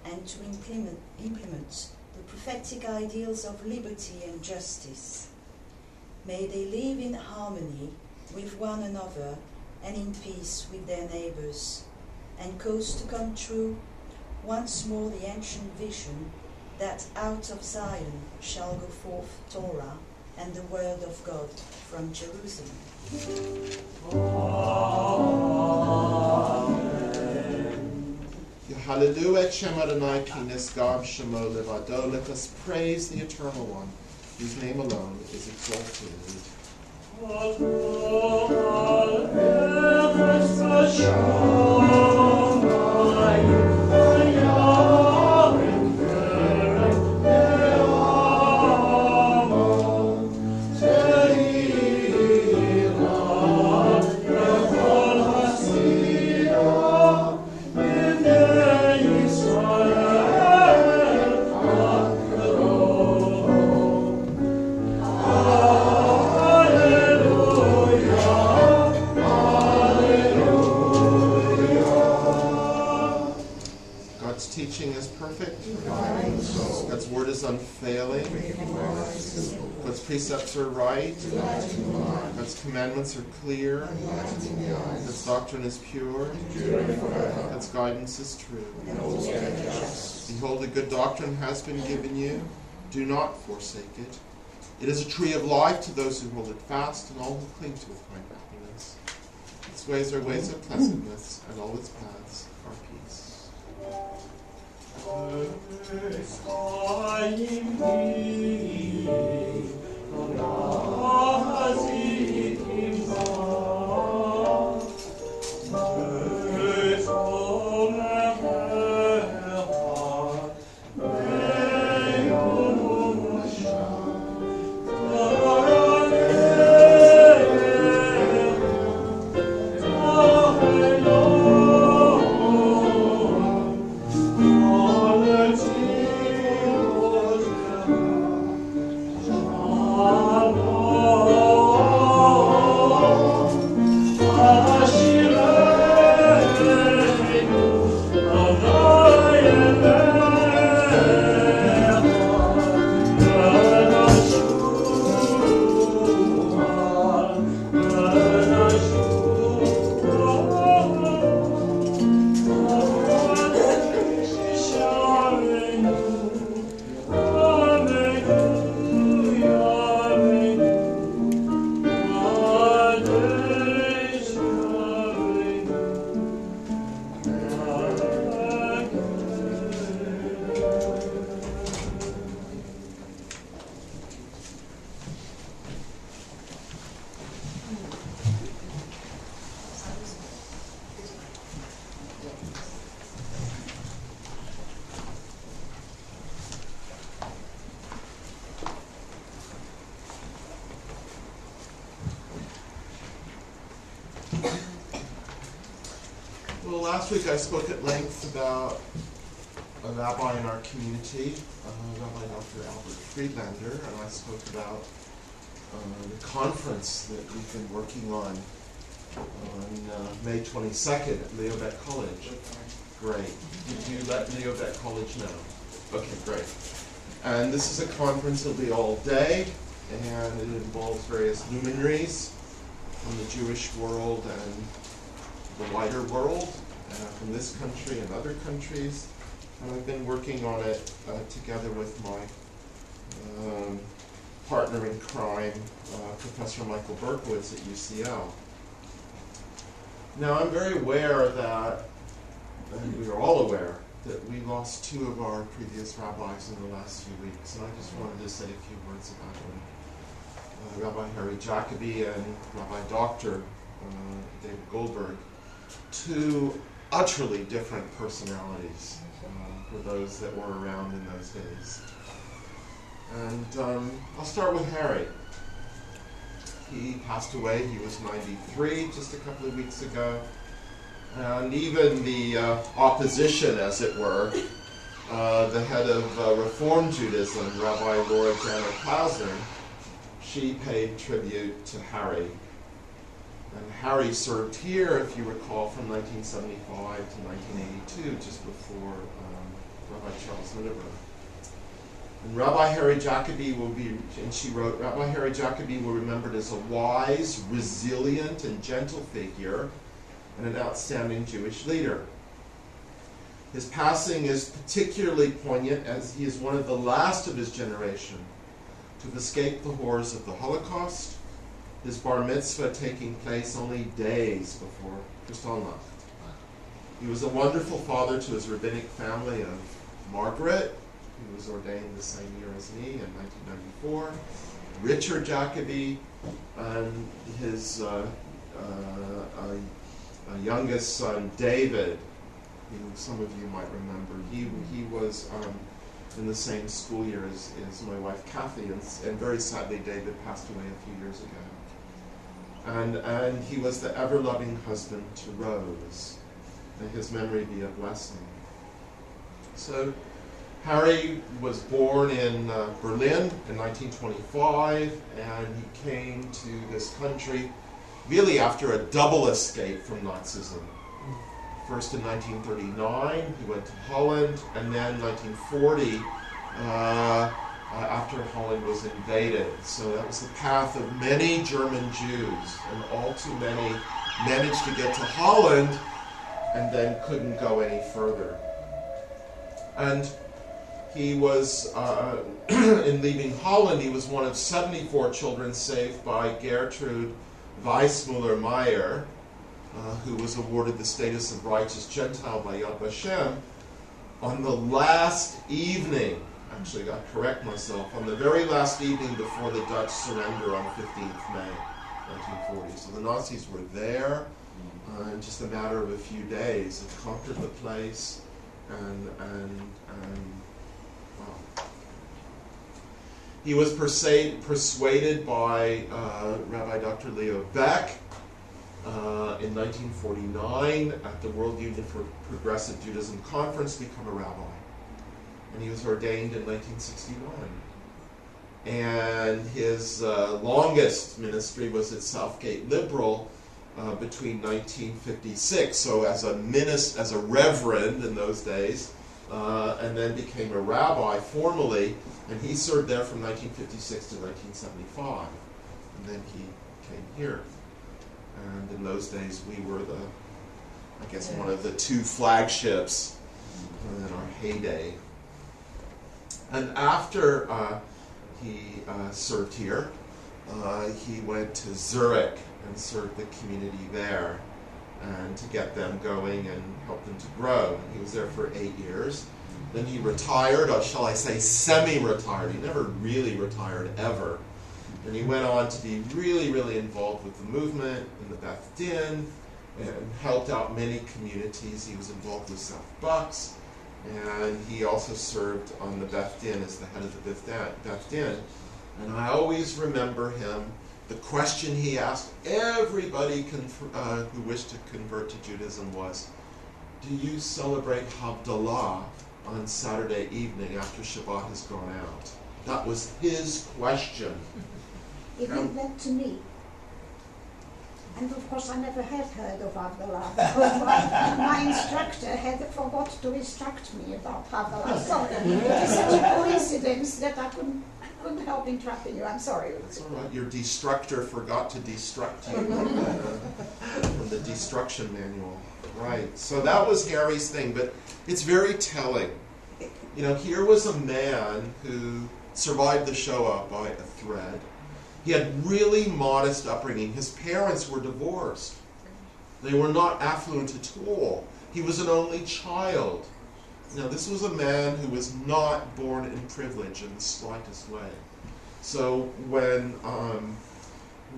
and to implement the prophetic ideals of liberty and justice. May they live in harmony with one another and in peace with their neighbors, and cause to come true once more the ancient vision that out of Zion shall go forth Torah and the word of God from Jerusalem. Hallelujah, Shem Adonai ki nesgav shemo levado. Let us praise the Eternal One, whose name alone is exalted. precepts are right. God's commandments are clear. God's doctrine is pure. God's guidance is true. Behold, a good doctrine has been given you. Do not forsake it. It is a tree of life to those who hold it fast, and all who cling to it find happiness. Its ways are ways of pleasantness, and all its paths are peace. Well, last week I spoke at length about a rabbi in our community, Rabbi Dr. Albert Friedlander, and I spoke about the conference that we've been working on May 22nd at Leo Beck College. Great. Did you let Leo Beck College know? Okay, great. And this is a conference that'll be all day, and it involves various luminaries from the Jewish world and the wider world, from this country and other countries. And I've been working on it together with my partner in crime, Professor Michael Berkowitz at UCL. Now I'm very aware that, and we are all aware, that we lost two of our previous rabbis in the last few weeks, and I just wanted to say a few words about them. Rabbi Harry Jacobi and Rabbi Dr. David Goldberg, two utterly different personalities for those that were around in those days. And I'll start with Harry. He passed away. He was 93 just a couple of weeks ago. And even the opposition, as it were, the head of Reform Judaism, Rabbi Laura Janner Klausner, she paid tribute to Harry. And Harry served here, if you recall, from 1975 to 1982, just before Rabbi Charles Minever. And Rabbi Harry Jacobi will be, and she wrote, Rabbi Harry Jacobi will be remembered as a wise, resilient, and gentle figure, and an outstanding Jewish leader. His passing is particularly poignant as he is one of the last of his generation to have escaped the horrors of the Holocaust, his bar mitzvah taking place only days before Kristallnacht. He was a wonderful father to his rabbinic family of Margaret, who was ordained the same year as me in 1994, Richard Jacobi, and his youngest son, David, who some of you might remember. He was in the same school year as my wife, Kathy, and very sadly, David passed away a few years ago. And he was the ever-loving husband to Rose. May his memory be a blessing. So, Harry was born in Berlin in 1925, and he came to this country really after a double escape from Nazism. First in 1939, he went to Holland, and then in 1940, after Holland was invaded. So that was the path of many German Jews, and all too many managed to get to Holland and then couldn't go any further. And he was, in leaving Holland, he was one of 74 children saved by Gertrude Weissmuller-Meyer, who was awarded the status of righteous Gentile by Yad Vashem, on the last evening, actually I got to correct myself, on the very last evening before the Dutch surrender on 15th May 1940. So the Nazis were there in just a matter of a few days. It conquered the place, and wow. He was persuaded by Rabbi Dr. Leo Beck in 1949 at the World Union for Progressive Judaism Conference to become a rabbi. And he was ordained in 1961. And his longest ministry was at Southgate Liberal between 1956, so as a reverend in those days, and then became a rabbi formally, and he served there from 1956 to 1975. And then he came here. And in those days, we were one of the two flagships in our heyday. And after he served here, he went to Zurich and served the community there, and to get them going and help them to grow. And he was there for 8 years. Then he retired, or shall I say semi-retired. He never really retired ever. And he went on to be really, really involved with the movement in the Beth Din and helped out many communities. He was involved with South Bucks, and he also served on the Beth Din as the head of the Beth Din. And I always remember him, the question he asked everybody who wished to convert to Judaism was, do you celebrate Havdalah on Saturday evening after Shabbat has gone out? That was his question. He did that to me. And of course I never had heard of Havdalah because my instructor had forgot to instruct me about Havdalah. Sorry, it is such a coincidence that I couldn't help interrupting you. I'm sorry. That's all right. Your destructor forgot to destruct you from the destruction manual. Right. So that was Harry's thing, but it's very telling. You know, here was a man who survived the Shoah by a thread. He had really modest upbringing. His parents were divorced. They were not affluent at all. He was an only child. Now, this was a man who was not born in privilege in the slightest way. So when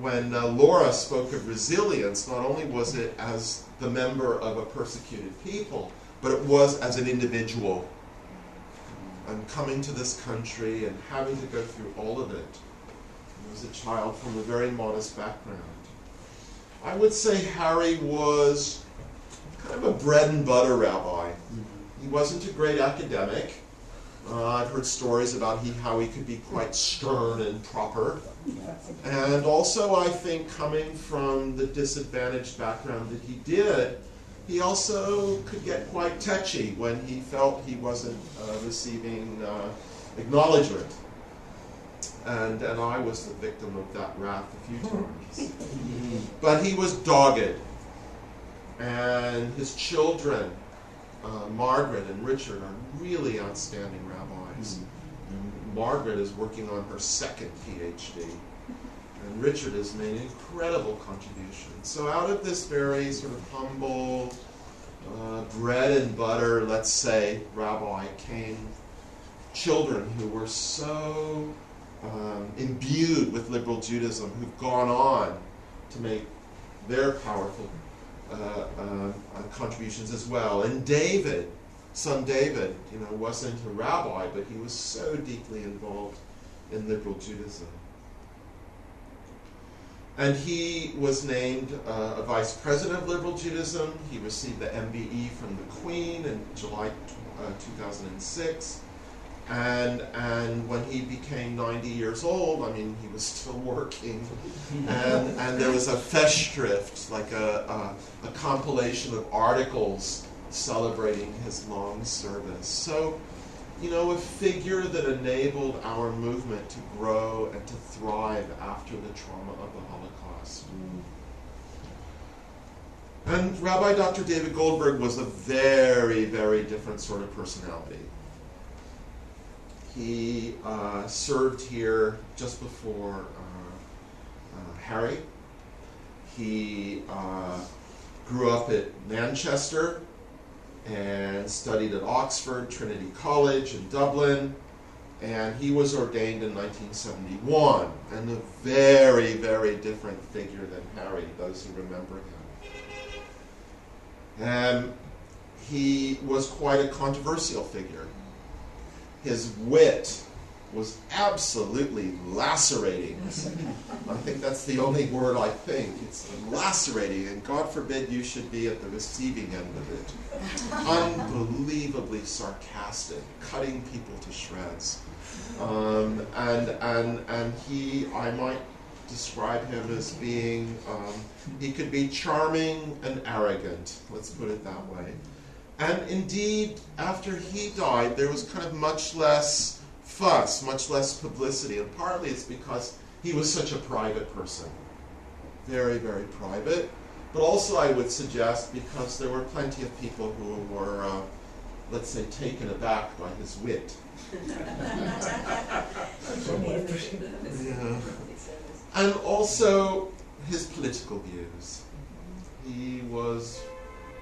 Laura spoke of resilience, not only was it as the member of a persecuted people, but it was as an individual. And coming to this country and having to go through all of it. He was a child from a very modest background. I would say Harry was kind of a bread and butter rabbi. He wasn't a great academic. I've heard stories about how he could be quite stern and proper. And also, I think, coming from the disadvantaged background that he did, he also could get quite touchy when he felt he wasn't receiving acknowledgement. And I was the victim of that wrath a few times. But he was dogged. And his children, Margaret and Richard, are really outstanding rabbis. And Margaret is working on her second PhD. And Richard has made incredible contributions. So out of this very sort of humble, bread and butter, let's say, rabbi, came children who were so imbued with liberal Judaism, who've gone on to make their powerful contributions as well. And David, son David, wasn't a rabbi, but he was so deeply involved in liberal Judaism. And he was named a vice president of liberal Judaism. He received the MBE from the Queen in July 2006. And when he became 90 years old, he was still working. And there was a Festschrift, like a compilation of articles celebrating his long service. So a figure that enabled our movement to grow and to thrive after the trauma of the Holocaust. And Rabbi Dr. David Goldberg was a very, very different sort of personality. He served here just before Harry. He grew up at Manchester and studied at Oxford, Trinity College in Dublin, and he was ordained in 1971, and a very, very different figure than Harry, those who remember him. And he was quite a controversial figure. His wit was absolutely lacerating. I think that's the only word I think. It's lacerating, and God forbid you should be at the receiving end of it. Unbelievably sarcastic, cutting people to shreds. And he, I might describe him as being, he could be charming and arrogant, let's put it that way. And indeed, after he died, there was kind of much less fuss, much less publicity, and partly it's because he was such a private person. Very, very private. But also, I would suggest, because there were plenty of people who were, let's say, taken aback by his wit. Yeah. And also his political views. He was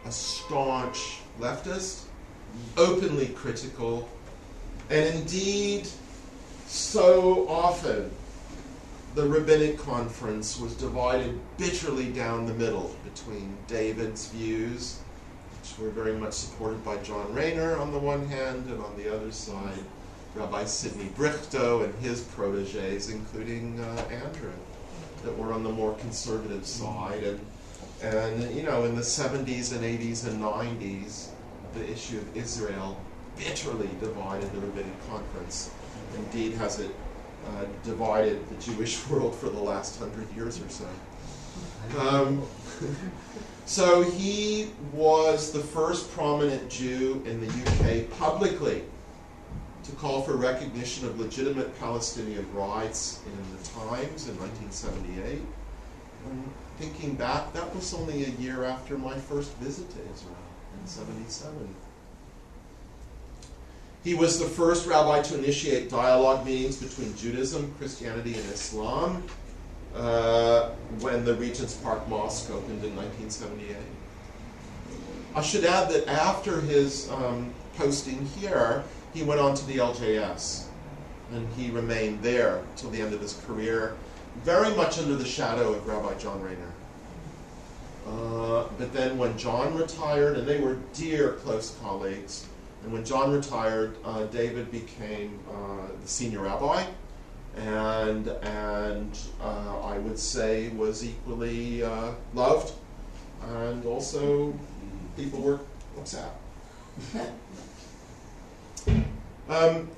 a staunch leftist, openly critical, and indeed, so often the rabbinic conference was divided bitterly down the middle between David's views, which were very much supported by John Rayner on the one hand, and on the other side, Rabbi Sidney Brichto and his protégés, including Andrew, that were on the more conservative side. And in the 70s and 80s and 90s, the issue of Israel bitterly divided the rabbinic conference. Indeed, has it divided the Jewish world for the last 100 years or so. So he was the first prominent Jew in the UK publicly to call for recognition of legitimate Palestinian rights in the Times in 1978. And thinking back, that was only a year after my first visit to Israel in 77. He was the first rabbi to initiate dialogue meetings between Judaism, Christianity, and Islam when the Regent's Park Mosque opened in 1978. I should add that after his posting here, he went on to the LJS, and he remained there till the end of his career, very much under the shadow of Rabbi John Rayner. But then when John retired, and they were dear, close colleagues, and when John retired, David became the senior rabbi, and I would say was equally loved, and also people were upset.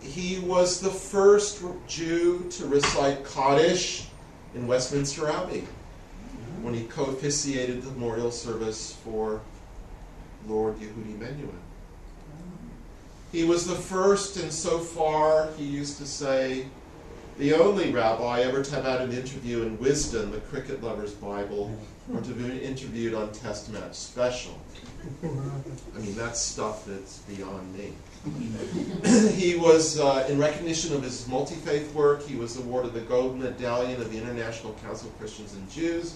He was the first Jew to recite Kaddish in Westminster Abbey when he co-officiated the memorial service for Lord Yehudi Menuhin. He was the first, and so far, he used to say, the only rabbi ever to have had an interview in Wisdom, the Cricket Lover's Bible, or to be interviewed on Test Match Special. I mean, that's stuff that's beyond me. He was, in recognition of his multi-faith work, he was awarded the Gold Medallion of the International Council of Christians and Jews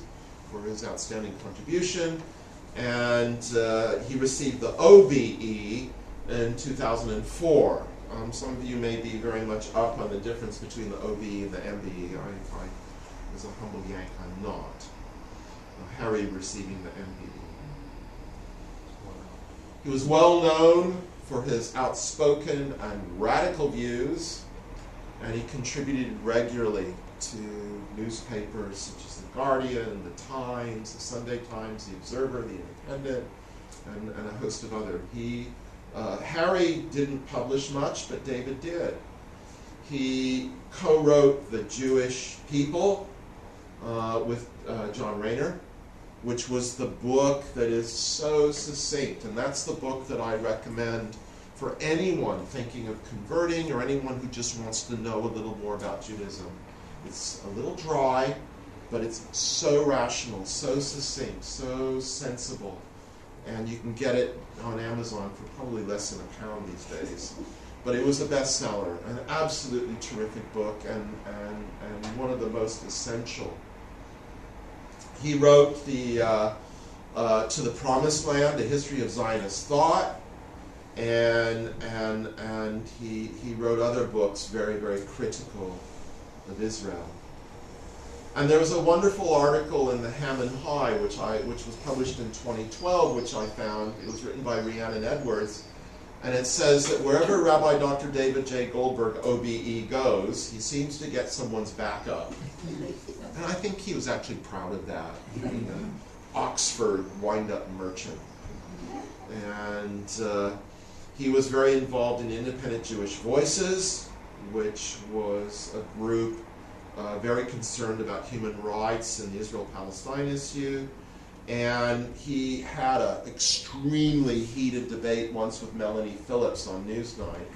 for his outstanding contribution, and he received the OBE in 2004. Some of you may be very much up on the difference between the OBE and the MBE. I as a humble Yank, I'm not. Harry receiving the MBE. He was well known for his outspoken and radical views, and he contributed regularly to newspapers such as The Guardian, The Times, The Sunday Times, The Observer, The Independent, and a host of other. Harry didn't publish much, but David did. He co-wrote The Jewish People with John Rayner, which was the book that is so succinct, and that's the book that I recommend for anyone thinking of converting or anyone who just wants to know a little more about Judaism. It's a little dry, but it's so rational, so succinct, so sensible. And you can get it on Amazon for probably less than £1 these days. But it was a bestseller, an absolutely terrific book, and one of the most essential. He wrote the To the Promised Land, a history of Zionist thought, and he wrote other books very, very critical of Israel. And there was a wonderful article in the Hammond High, which was published in 2012, which I found. It was written by Rhiannon Edwards, and it says that wherever Rabbi Dr. David J. Goldberg, OBE, goes, he seems to get someone's back up. And I think he was actually proud of that. Oxford wind-up merchant. And he was very involved in Independent Jewish Voices, which was a group very concerned about human rights and the Israel-Palestine issue. And he had an extremely heated debate once with Melanie Phillips on Newsnight.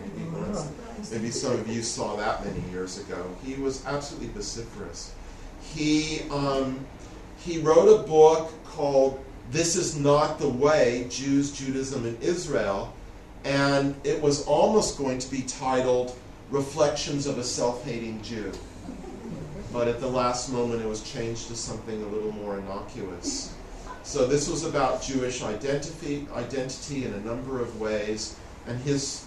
Maybe some of you saw that many years ago. He was absolutely vociferous. He wrote a book called This Is Not the Way, Jews, Judaism, and Israel, and it was almost going to be titled Reflections of a Self-Hating Jew. But at the last moment it was changed to something a little more innocuous. So this was about Jewish identity in a number of ways, and his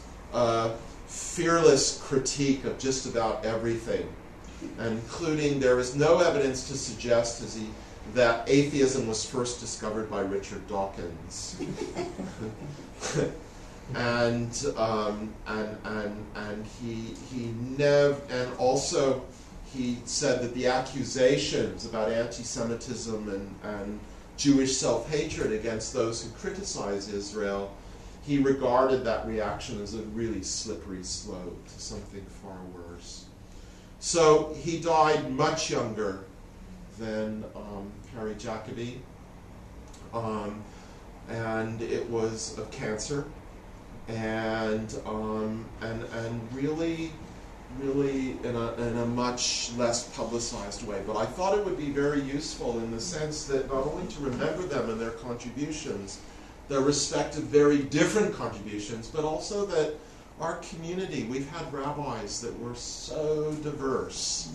fearless critique of just about everything, including there is no evidence to suggest that atheism was first discovered by Richard Dawkins. and also he said that the accusations about anti-Semitism and Jewish self-hatred against those who criticize Israel, he regarded that reaction as a really slippery slope to something far worse. So he died much younger than Harry Jacobi, and it was of cancer, and really in a much less publicized way. But I thought it would be very useful in the sense that not only to remember them and their contributions, their respective very different contributions, but also that our community, we've had rabbis that were so diverse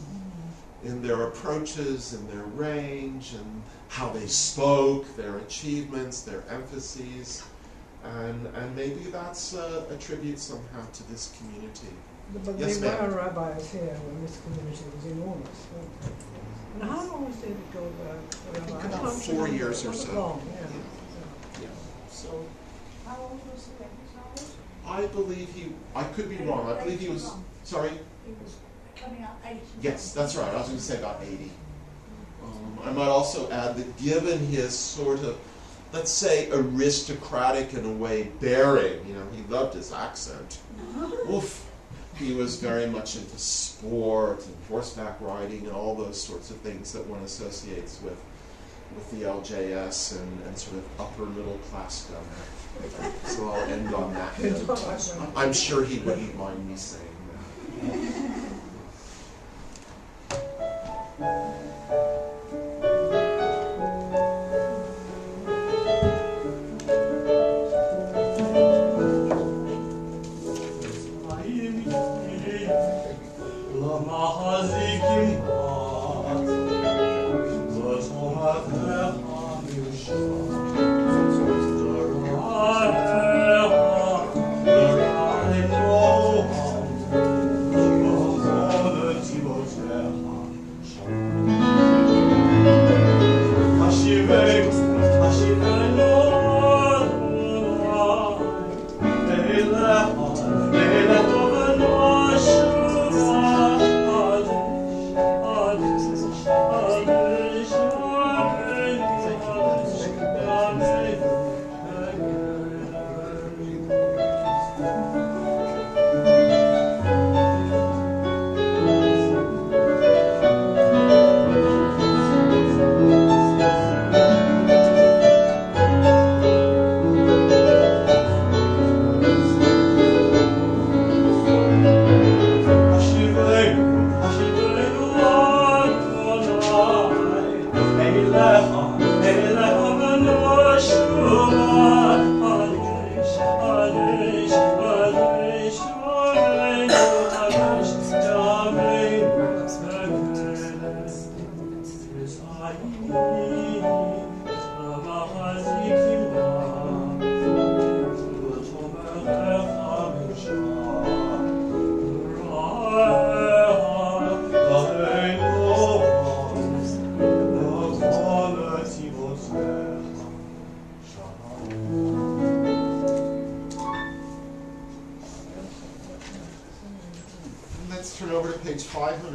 in their approaches, in their range, and how they spoke, their achievements, their emphases, and maybe that's a tribute somehow to this community. But Yes, there ma'am. were rabbis here when this community was enormous. And how long was David Goldberg a rabbi? About 4 years or so. Long, yeah. Yeah. So How old was he when he died? I believe I could be wrong. I believe he was, sorry? He was coming up 80. Yes, that's right. I was going to say about 80. I might also add that given his sort of, let's say, aristocratic in a way bearing, he loved his accent. Oof. He was very much into sport and horseback riding and all those sorts of things that one associates with the LJS and sort of upper middle class stuff. So I'll end on that note. I'm sure he wouldn't mind me saying that.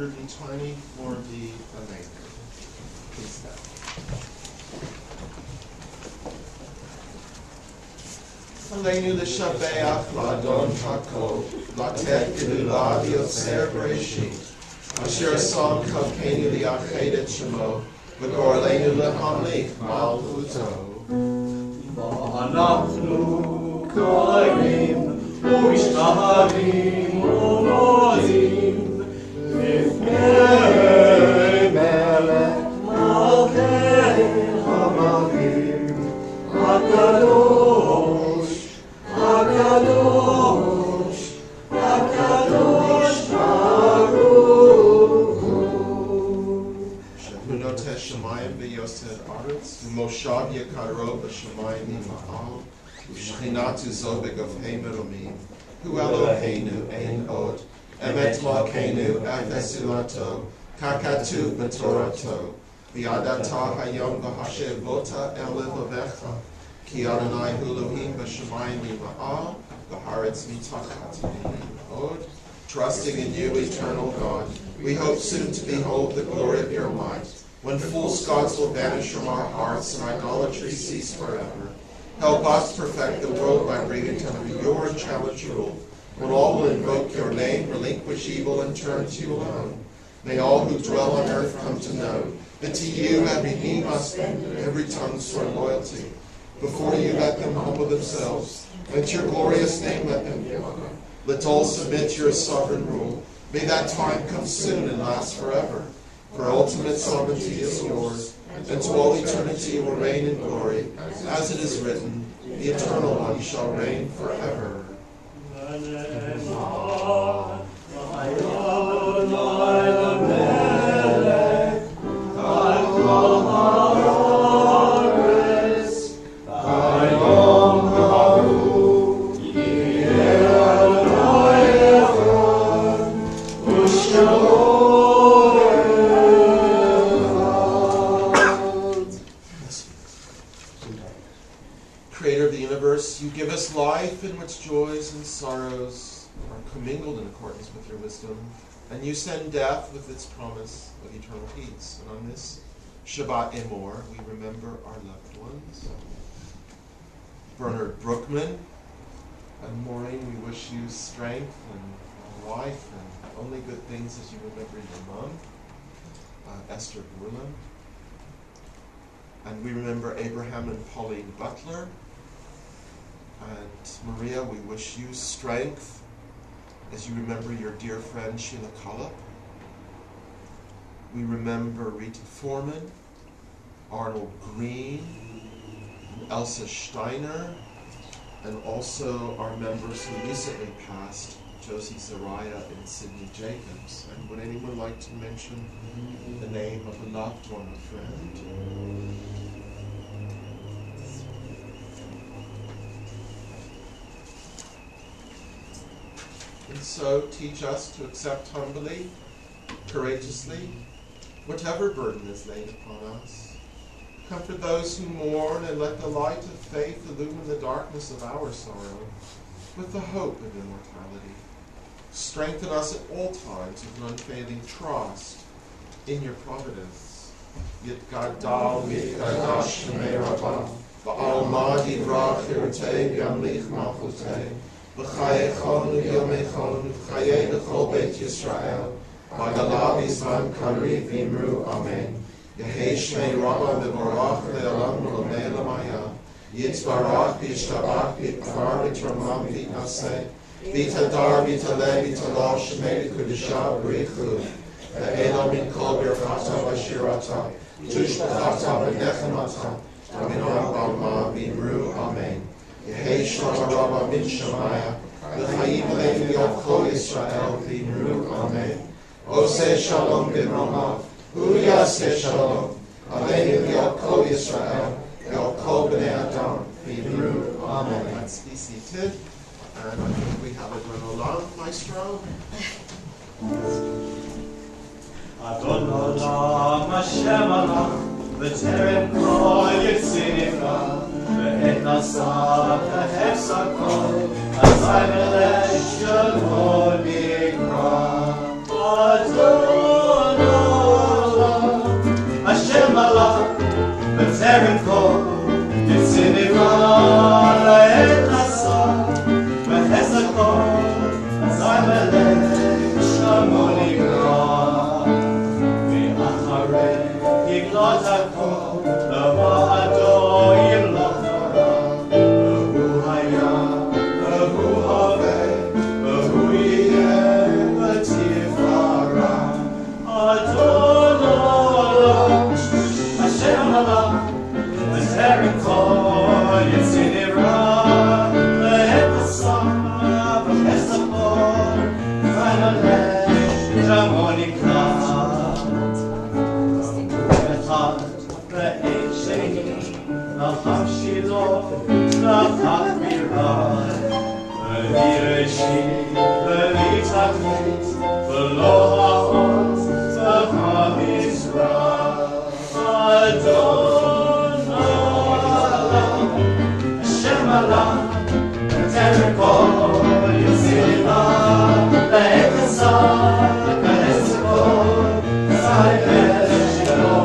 120 for the remainder. Please stand. Aleinu l'shabeach l'adon hakol, latet gedula v'yoser bereshit, asher sam kalkenu li'ached et shemo, v'gorleinu lehamlich malchuto. ואנחנו קוראים ומשתחווים ומודים לפני מלך מלכי המלכים הקדוש הקדוש הקדוש ברוך הוא. Shemunoteh Shemayim v'yosed aretz, u'moshav yekaro b'shemayim ima'al, u'shchinatu zobeg of hemeromim, hu Eloheinu ein od, emet malkeinu efesulato, kakatu b'torato, v'yadata hayom v'hashevota el levavecha, ki Adonai hu Elohim b'shemayim ima'al, v'haretz mitachat od. Trusting in you, eternal God, we hope soon to behold the glory of your might, when false gods will vanish from our hearts and idolatry cease forever. Help us perfect the world by bringing it under your unchallenged rule, when all will invoke your name, relinquish evil, and turn to you alone. May all who dwell on earth come to know that to you have redeemed us every tongue sworn loyalty. Before you let them humble themselves, let your glorious name let them give honor. Let all submit to your sovereign rule. May that time come soon and last forever. For ultimate sovereignty is yours, and to all eternity you will reign in glory. As it is written, the Eternal One shall reign forever. Creator of the universe, you give us life in which joys and sorrows are commingled in accordance with your wisdom, and you send death with its promise of eternal peace. And on this Shabbat Emor, we remember our loved ones. Bernard Brookman and Maureen, we wish you strength and life and only good things as you remember your mom, Esther Burlam. And we remember Abraham and Pauline Butler. And Maria, we wish you strength as you remember your dear friend Sheila Cullop. We remember Rita Foreman, Arnold Green, and Elsa Steiner, and also our members who recently passed, Josie Zariah and Sidney Jacobs. And would anyone like to mention the name of a loved one, a friend? And so teach us to accept humbly, courageously, whatever burden is laid upon us. Comfort those who mourn, and let the light of faith illumine the darkness of our sorrow with the hope of immortality. Strengthen us at all times with an unfailing trust in your providence. Yitgadal mitkadash shemei rabbah, v'almadi vrach hirtei yamlich malchutei, v'chayechonu yomechonu, v'chayei l'chol beit Yisrael, v'galav yisman kari v'imru amen. Yehei shmei rabbah v'vorach le'olam l'omei l'maya, yitzbarach v'yishtabach v'yitvar v'yitramam v'yitnaseh, v'yitadar v'yitaleh v'yitalal shemei l'kudisha b'richu, ve'elam min kol birchata v'shirata, tushbachata v'nechemata, v'minam b'alma v'imru amen. Yehei shlomo rabbah min Shemaya, v'chayim aleinu yod kol Yisrael v'imru amen. Oseh shalom b'mromav, hu yaseh shalom, aleinu yod kol Yisrael, yod kol b'nei Adam v'imru amen. Let's be seated, and I think we have a good olam, Maestro. Adon olam Hashem alach, v'terem kol yitzivra, ve'et nasat ha'hefsakol, azay melech shalom nikra. Adon בטרם כל יצנרה לעת נסע והזכור אזי מלך שמו נקרא ואחרי יגלות הכל לבעדו ימלוך נורא והוא היה והוא הווה והוא יהיה בתפארה אדון עולם השם עלה בטרם כל יצנרה לעת נסע והזכור אזי מלך שמו נקרא לחשידו, לחבירה, ולראשית, ולתכלית, ולא העוז, והמזרח. אדון עולם, השם עלה, בטרם כל יצנרה, לעת נסע, והזכור, אזי מלך שמו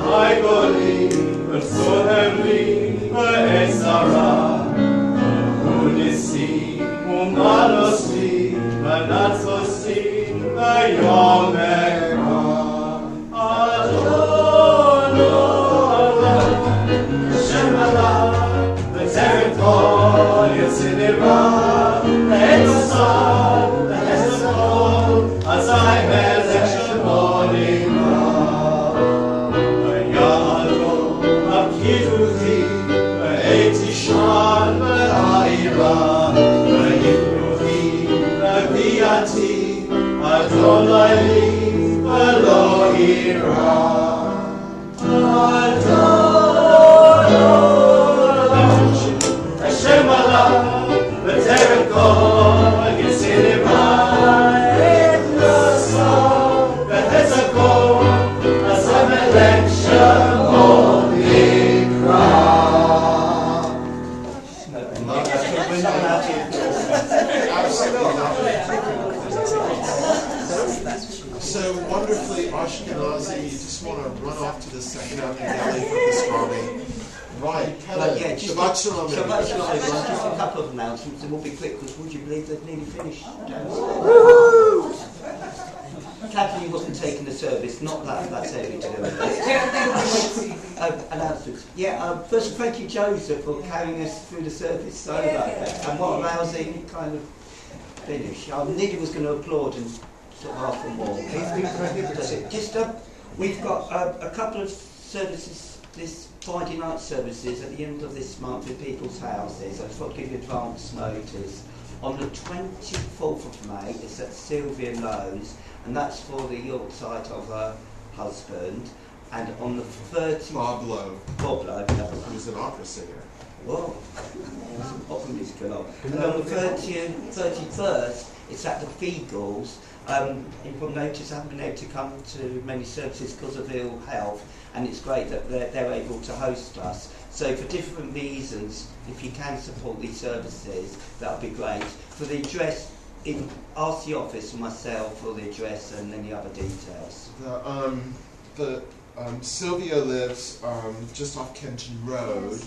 I believe, but so heavily, but Sarah, who see, who modestly, but not so see, the young man, Adon, Shemala, the terrible, Yetzirah, the Etzah, the Hezbollah, as I met the Shemoni. Kiduti, Eitishan, Aira, Yinuti, Biati, Adonai, Elohira, Adonai, Hashem Allah, B'terem kol, Yitzirah, Etnasa, V'hezakol, Azamelech Shalom. So wonderfully Ashkenazi, you just want to run off to the second out galley for pastrami. Right, But yeah, just Shabbat Shalom. Shabbat Shalom, everyone. Just a couple of announcements and we'll be quick because would you believe they've nearly finished? Kathleen wasn't taking the service, not that, that's every to do with it. Announcements. Yeah, first thank you Joseph for carrying us through the service, sorry about that. And what a rousing kind of finish. I nearly was going to applaud and sort of half and more. Just, we've got a couple of services, this Friday night services at the end of this month in people's houses. I just want to give you advance notice. On the 24th of May, it's at Sylvia Lowe's, and that's for the Yorkshire of her husband. And on the 30th... Bob Lowe. Bob Lowe. He was an opera singer. Whoa. Opera musical on. And on the 31st, it's at the Feagles. You will notice I haven't been able to come to many services because of ill health, and it's great that they're able to host us. So for different reasons, if you can support these services, that would be great. For the address, ask the office for myself for the address and any other details. Sylvia lives just off Kenton Road.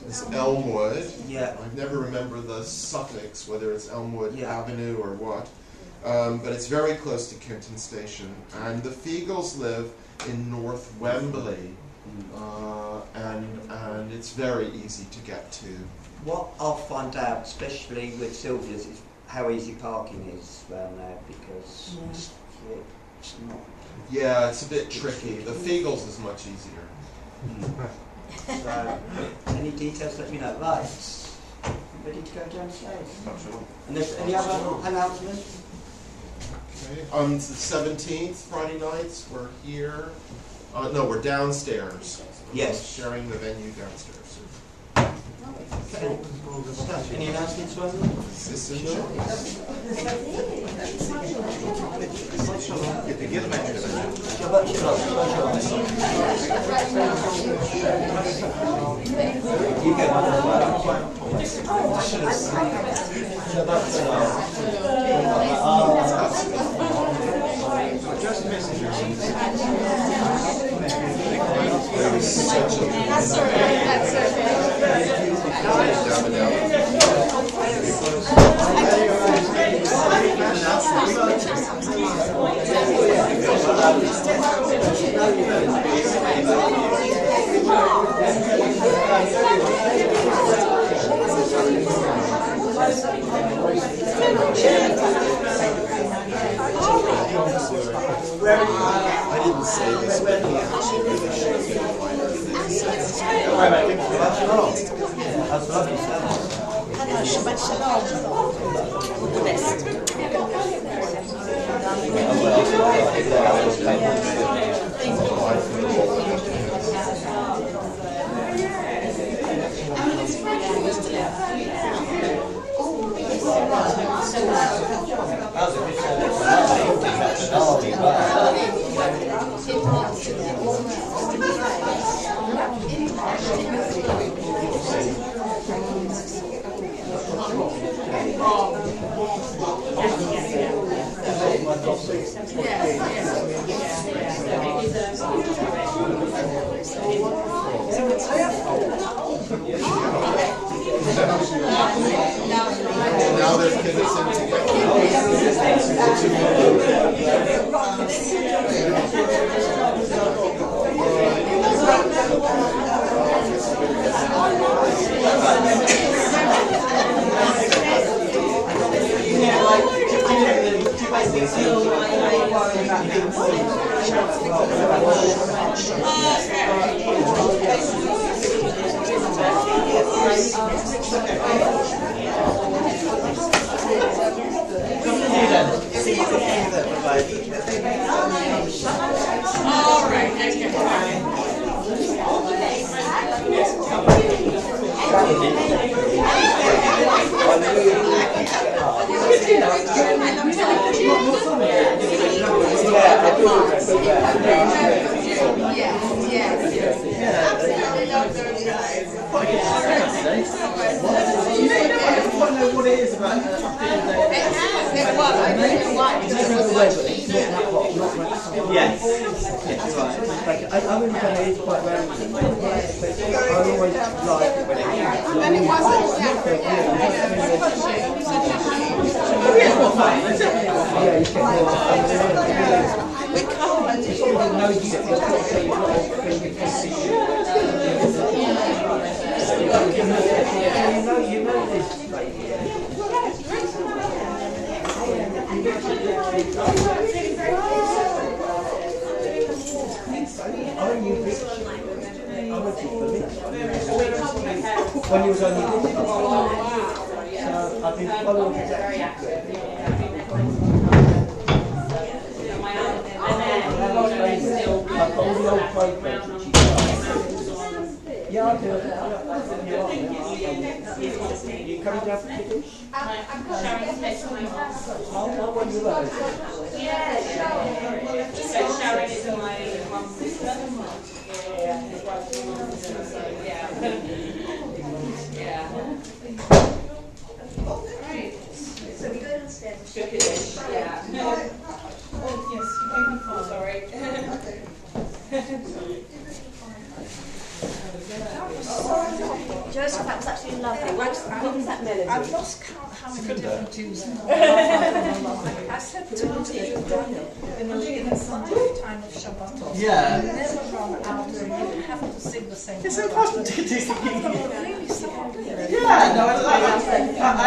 It's Elmwood. Yeah. I never remember the suffix, whether it's Elmwood Avenue or what. But it's very close to Kenton Station. And the Feagles live in North Wembley. And it's very easy to get to. What I'll find out, especially with Sylvia's, is how easy parking is around there, because it's not... Yeah, it's a bit tricky. The Feagles is much easier. So, any details, let me know. Right, ready to go downstairs? And there's any other announcements? Okay. On the 17th, Friday nights, we're here. No, we're downstairs. Yes. Sharing the venue downstairs. Okay. Any announcements, Rosie? You get one as well. Just message I didn't say this, but he actually really should be invited to this. That's lovely stuff. Shabbat shalom. All the best. Now they're connected When you was on your list, so I've been following his I've got all the old programs which you got. Yeah, I do. You coming down for Kiddush? Oh, when you those? Yeah. So Sharon is my mum's sister. So we go downstairs. Yeah. Oh yes, you made me fall. Sorry. Joseph, that was actually lovely. What was that melody? I've lost count how many different tunes. I said to him, you've done it in the Sunday time of Shabbat. Yeah. You never run out and you have to sing the same. It's so important to do something. Really something. Yeah, no, I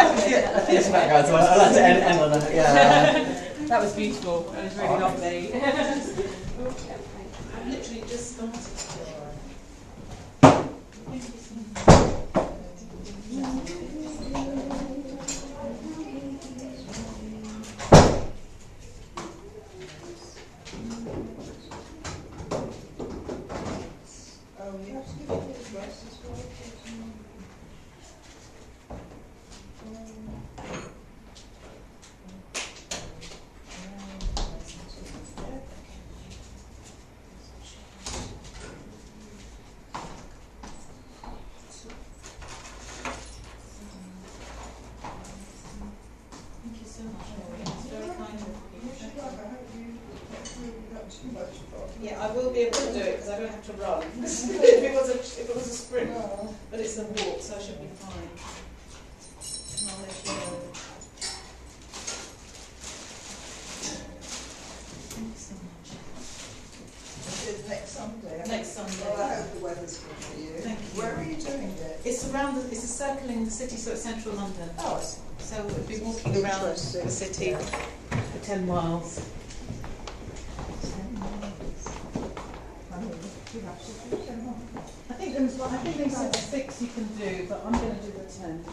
think it's about guys, so I like to end on that. Yeah. That was beautiful. It was really lovely. I've literally just started. too much fun. Yeah, I will be able to do it because I don't have to run. if it was a sprint, but it's a walk, so I should be fine. And I'll let you know. Thank you so much. It's next Sunday. Next Sunday. Well, I hope the weather's good for you. Thank you. Where are you doing it? It's it's a circle in the city, so it's central London. Oh, So we'll be walking around the city for 10 miles. I think they said 6 you can do, but I'm going to do the 10.